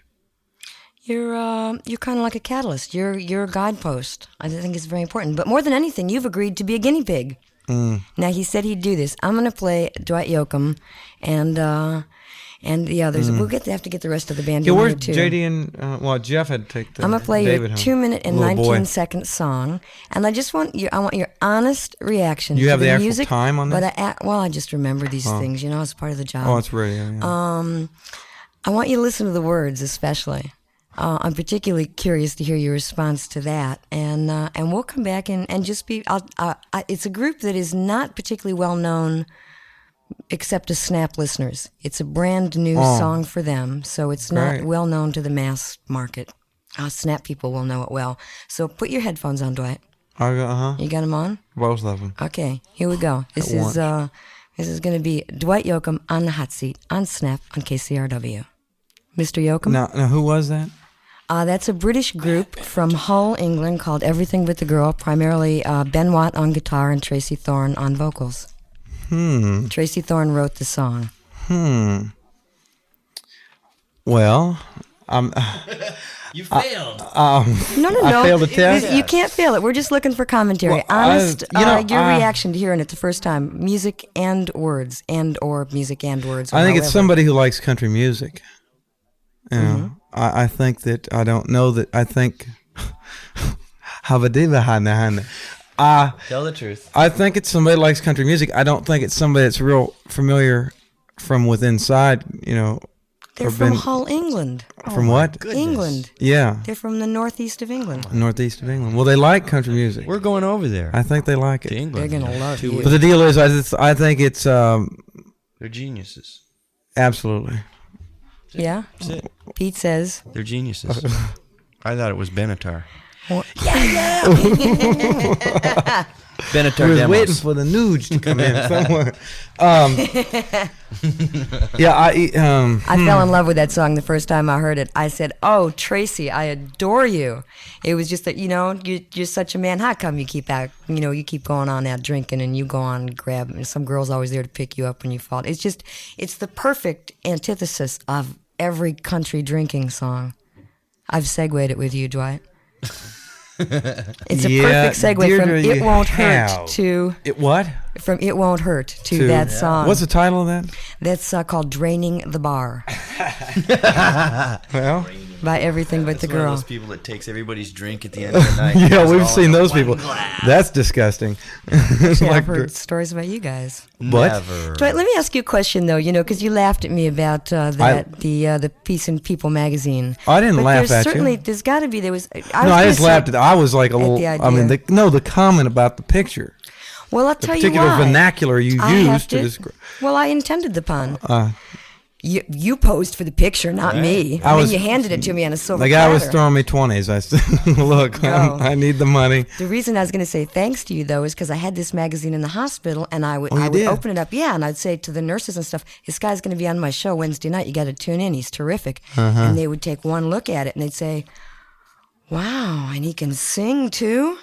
You're kind of like a catalyst. You're a guidepost. I think it's very important. But more than anything, you've agreed to be a guinea pig. Now he said he'd do this. I'm going to play Dwight Yoakam and the others. We'll have to get the rest of the band in here too. JD and Jeff had to take the. I'm gonna play David your 2-minute and 19-second song, and I want your honest reaction. You have to the music, actual time on this? But I just remember these things. It's part of the job. Oh, it's radio. Yeah. I want you to listen to the words, especially. I'm particularly curious to hear your response to that, and we'll come back and just be. It's a group that is not particularly well known, except to Snap listeners. It's a brand new song for them, so it's not well known to the mass market. Snap people will know it well. So put your headphones on, Dwight. You got them on? Both of them. Okay, here we go. This is going to be Dwight Yoakam on the hot seat on Snap on KCRW. Mr. Yoakam. Now who was that? That's a British group from Hull, England, called Everything But the Girl. Primarily Ben Watt on guitar and Tracy Thorne on vocals. Tracy Thorne wrote the song. Well, You failed. No. I failed the test? You can't fail it. We're just looking for commentary. Well, Honest, your I- reaction to hearing it the first time. Music and words, or music and words. I think it's however. somebody who likes country music. You know, I think that I don't know that. I think Tell the truth. I think it's somebody who likes country music. I don't think it's somebody that's real familiar from within inside. You know, They're or from been- Hull, England. From what? England. Yeah, They're from the northeast of England. northeast of England. Well, they like country music. We're going over there. I think they like to it. England. They're gonna love 2 you. weeks. But the deal is, I think it's They're geniuses. absolutely. Yeah. That's it. Pete says. They're geniuses. I thought it was Benatar. Benatar I was Demos. waiting for the nudes to come in somewhere. I fell in love with that song the first time I heard it. I said, "Oh, Tracy, I adore you." It was just that, you're such a man. How come you keep you keep going on out drinking and you go on grab, and some girl's always there to pick you up when you fall. It's the perfect antithesis of every country drinking song. I've segued it with you, Dwight. It's a perfect segue Deirdre, from you "It Won't have. Hurt" to It what? from "It Won't Hurt" to that song. What's the title of that? That's called "Draining the Bar" Well, by Everything But the One of Girl. those people that takes everybody's drink at the end of the night. yeah, Pours it we've all seen into those one people. glass. That's disgusting. Yeah, Like I've heard stories about you guys. What? Never. Dwight, let me ask you a question though. Because you laughed at me about the Peace and People magazine. I didn't but laugh there's at certainly, you. There's got to be. There was. No, I just laughed at. I was like a little. the I mean, idea. the comment about the picture, Well, I'll the tell you particular why. vernacular you I have used to describe. Well, I intended the pun. Uh, You posed for the picture, not me. I was- you handed it to me on a silver the guy was platter. throwing me 20s. I said, "Look, No. I need the money." The reason I was going to say thanks to you, though, is because I had this magazine in the hospital, and I would Oh, you did? open it up, and I'd say to the nurses and stuff, "This guy's going to be on my show Wednesday night. You got to tune in. He's terrific." Uh-huh. And they would take one look at it, and they'd say, "Wow, and he can sing too."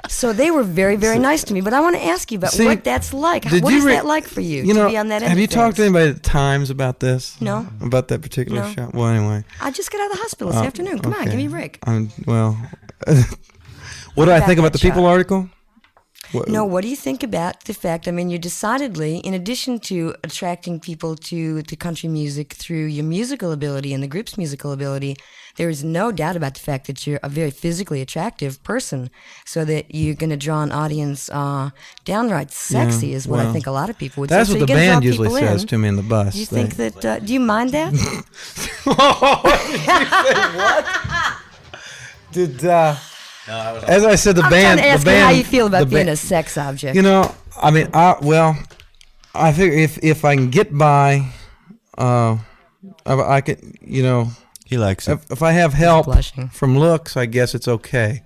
So they were very, very nice to me. But I want to ask you about See, what that's like. did What you is re- that like for you, You to know, be on that end have of you talked to things? anybody at Times about this? No. About that particular No. show? Well, anyway. I just got out of the hospital this afternoon. Come on, okay. give me a break. Well, what do I Back think about that the People shot. article? What- No, what do you think about the fact, you're decidedly, in addition to attracting people to country music through your musical ability and the group's musical ability, there is no doubt about the fact that you're a very physically attractive person, so that you're going to draw an audience downright sexy is what I well, think a lot of people would That's say. So what the you're gonna band draw usually people says in. to me in the bus. Do you think that, do you mind that? Did as I said, the I'm band. trying to ask the you band, how you feel about the being ba- a sex object. You know, I mean, I figure if I can get by, I could, He likes it. if I have help blushing. from looks, I guess it's okay.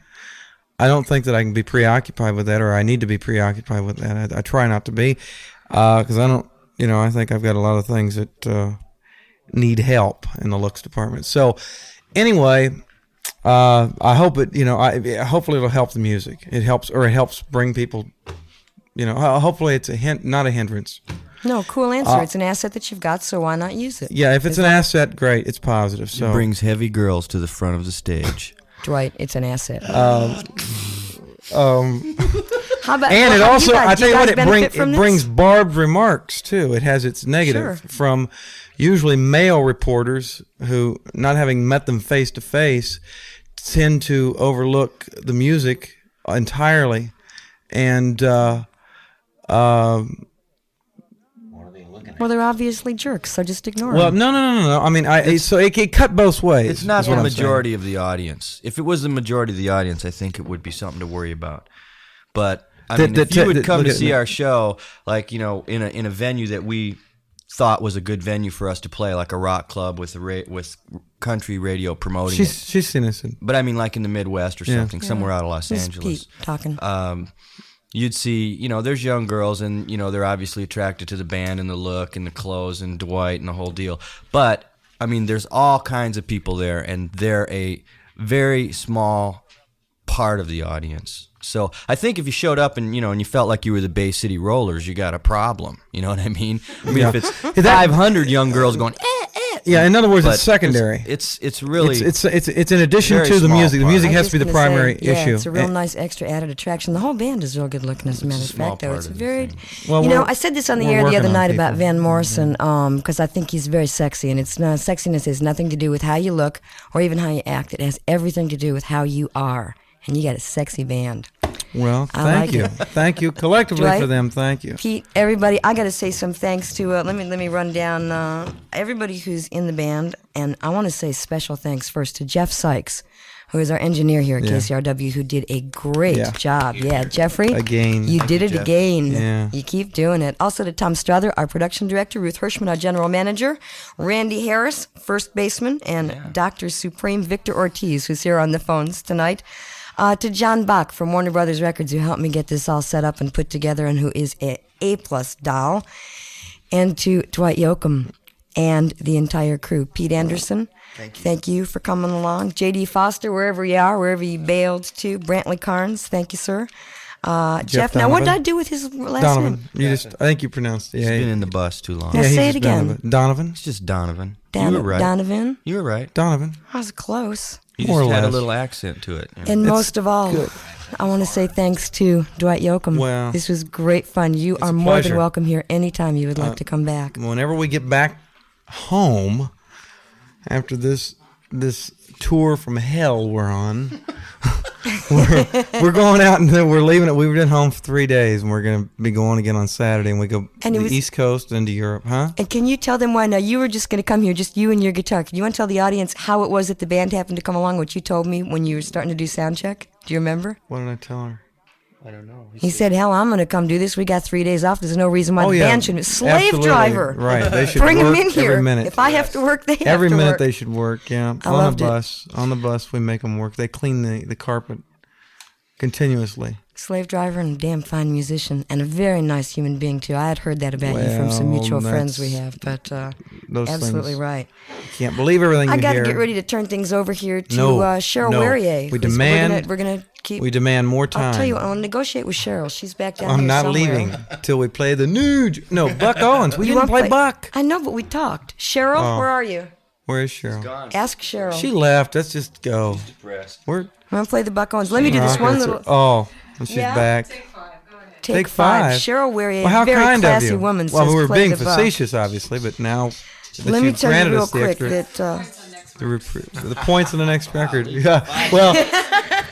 I don't think that I can be preoccupied with that, or I need to be preoccupied with that. I try not to be, because I don't. I think I've got a lot of things that need help in the looks department. So, anyway. I hope it. Hopefully it'll help the music. It helps bring people. Hopefully it's not a hindrance. No, cool answer. It's an asset that you've got, so why not use it? Yeah, if it's an asset, great. It's positive. So It brings heavy girls to the front of the stage. Dwight, it's an asset. Um, How about, and it how do also, you guys- I do tell you what, guys benefit it from this? brings barbed remarks too. It has its negative Sure. from usually male reporters who, not having met them face to face, tend to overlook the music entirely, and Well, they're obviously jerks, so just ignore well, them. no. I mean, so it cut both ways. It's not is the what I'm saying. majority of the audience. If it was the majority of the audience, I think it would be something to worry about. But I mean, if you would come look to at see that. our show, like in a venue that we thought was a good venue for us to play, like a rock club with with country radio promoting it. She's innocent. But I mean, like in the Midwest or Yeah. something, somewhere out of Los This is Angeles. Pete talking. You'd see, there's young girls, and they're obviously attracted to the band and the look and the clothes and Dwight and the whole deal. But I mean, there's all kinds of people there, and they're a very small part of the audience. So I think if you showed up and and you felt like you were the Bay City Rollers, you got a problem. You know what I mean? I mean, Yeah. if it's 500 young girls going, Yeah, in other words, But it's secondary. It's really It's in addition very to the small music. The part. music I has was to be the just gonna primary say, issue. It's a real nice extra added attraction. The whole band is real good looking, as a matter of small fact. Though part it's of the very, thing. Well, you know, we're- I said this on the we're air the working other on night about people. Van Morrison, because I think he's very sexy, and it's not, sexiness has nothing to do with how you look or even how you act. It has everything to do with how you are, and you got a sexy band. Well, I thank like you. it. Thank you collectively Dwight? for them. Thank you. Pete, everybody, I got to say some thanks to. Let me run down everybody who's in the band, and I want to say special thanks first to Jeff Sykes, who is our engineer here at Yeah. KCRW, who did a great Yeah. job. Yeah, Jeffrey, Again. you did it Jeff. again. Yeah. You keep doing it. Also to Tom Strother, our production director, Ruth Hirschman, our general manager, Randy Harris, first baseman, and Dr. Supreme Victor Ortiz, who's here on the phones tonight. To John Bach from Warner Brothers Records, who helped me get this all set up and put together, and who is a A-plus doll. And to Dwight Yoakam and the entire crew. Pete Anderson, thank you for coming along. J.D. Foster, wherever you are, wherever you bailed to. Brantley Carnes, thank you, sir. Jeff, now what did Donovan. I do with his last Donovan. name? I think you pronounced it. He's Yeah, been in the bus too long. Now he's say it just again. Donovan. It's just Donovan. Dan- you were right. Donovan. You were right. Donovan. I was close. You More just or had a less. little accent to it. you know. And most of all, I want to say thanks to Dwight Yoakam. Well, this was great fun. You are a more than pleasure. welcome here anytime you would like to come back. Whenever we get back home after this tour from hell we're on, we're going out and then we're leaving it. We were at home for 3 days, and we're going to be going again on Saturday, and we go And to it the was- East Coast and to Europe, huh? And can you tell them why? Now, you were just going to come here, just you and your guitar. Can you want to tell the audience how it was that the band happened to come along, what you told me when you were starting to do sound check? Do you remember? What did I tell her? He said, hell, I'm going to come do this. We got 3 days off. There's no reason why the band shouldn't. Slave Absolutely. driver. Right. They should Bring work them in here. every minute. If I have to work, they have Every to minute work. they should work, yeah. I On loved the it. bus. On the bus, we make them work. They clean the carpet continuously. Slave driver and a damn fine musician and a very nice human being, too. I had heard that about you from some Well, mutual friends that's- we have, but Those absolutely things. right. Can't believe everything I you got to hear. get ready to turn things over here to No, Cheryl no. Werrier. We 'cause demand- We're gonna keep. We demand more time. I'll tell you what, I'll negotiate with Cheryl. She's back down I'm here not somewhere. leaving till we play the new. No, Buck Owens. We You didn't won't play Buck. I know, but we talked. Cheryl, Oh. where are you? Where is Cheryl? Ask Cheryl. She left. Let's just go. We're I'm gonna play the Buck Owens. Let me do this one little. Oh, and she's Yeah? back. Take five. Cheryl Werrier, Well, how very kind classy of you. woman. Well, says we were play being the Buck. facetious, obviously, but now that Let me you've tell you granted real us the quick extra, that. the points in the next record. Yeah. Well,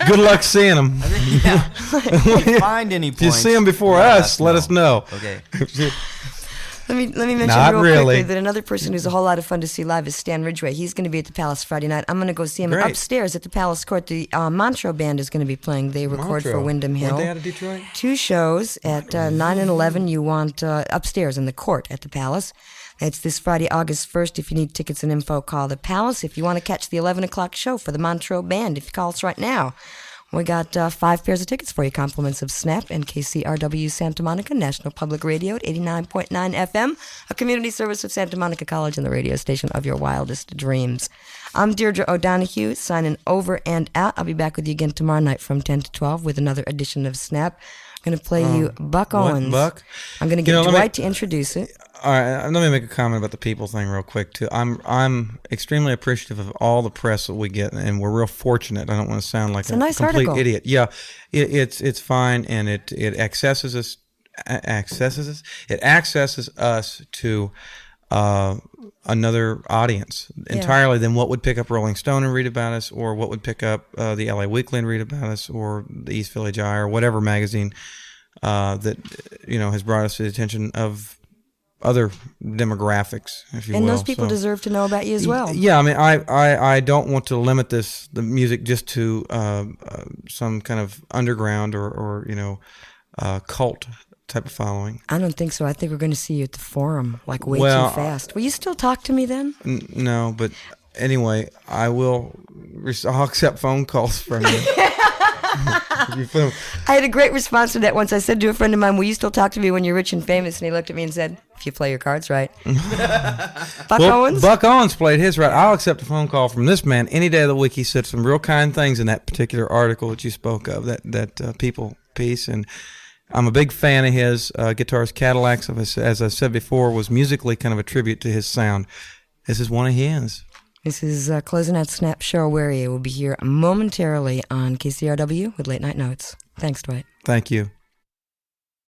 good luck seeing them. If you find any If you points, see them before us, let us know. Okay. Let me mention Not real really. quickly that another person who's a whole lot of fun to see live is Stan Ridgway. He's going to be at the Palace Friday night. I'm going to go see him Great. upstairs at the Palace Court. The Montreux Band is going to be playing. They record for Montreux. Wyndham Hill. Weren't they out of Detroit? 2 shows at 9 and 11. You want upstairs in the court at the Palace. It's this Friday, August 1st. If you need tickets and info, call the Palace. If you want to catch the 11 o'clock show for the Montreux Band, if you call us right now, we got 5 pairs of tickets for you. Compliments of Snap and KCRW Santa Monica, National Public Radio at 89.9 FM, a community service of Santa Monica College and the radio station of your wildest dreams. I'm Deirdre O'Donohue, signing over and out. I'll be back with you again tomorrow night from 10 to 12 with another edition of Snap. I'm going to play you Buck what, Owens. Buck? I'm going to get let me- Dwight to introduce it. All right, let me make a comment about the people thing real quick too. I'm extremely appreciative of all the press that we get, and we're real fortunate. I don't want to sound like a nice complete article. idiot. Yeah, it's fine, and it accesses us. It accesses us to another audience entirely than what would pick up Rolling Stone and read about us, or what would pick up the LA Weekly and read about us, or the East Village Eye, or whatever magazine that has brought us to the attention of other demographics, if you will. And those people So- deserve to know about you as well. Yeah, I mean, I don't want to limit the music just to some kind of underground or cult type of following. I don't think so. I think we're going to see you at the Forum, like way Well, too fast. Will you still talk to me then? No, but anyway, I'll accept phone calls from you. I had a great response to that once. I said to a friend of mine, will you still talk to me when you're rich and famous? And he looked at me and said, if you play your cards right. Buck Owens? Buck Owens played his right. I'll accept a phone call from this man any day of the week. He said some real kind things in that particular article that you spoke of, that people piece. And I'm a big fan of his. Guitars Cadillacs, as I said before, was musically kind of a tribute to his sound. This is one of his. This is Closing Out Snap Show Weary. We'll be here momentarily on KCRW with Late Night Notes. Thanks, Dwight. Thank you.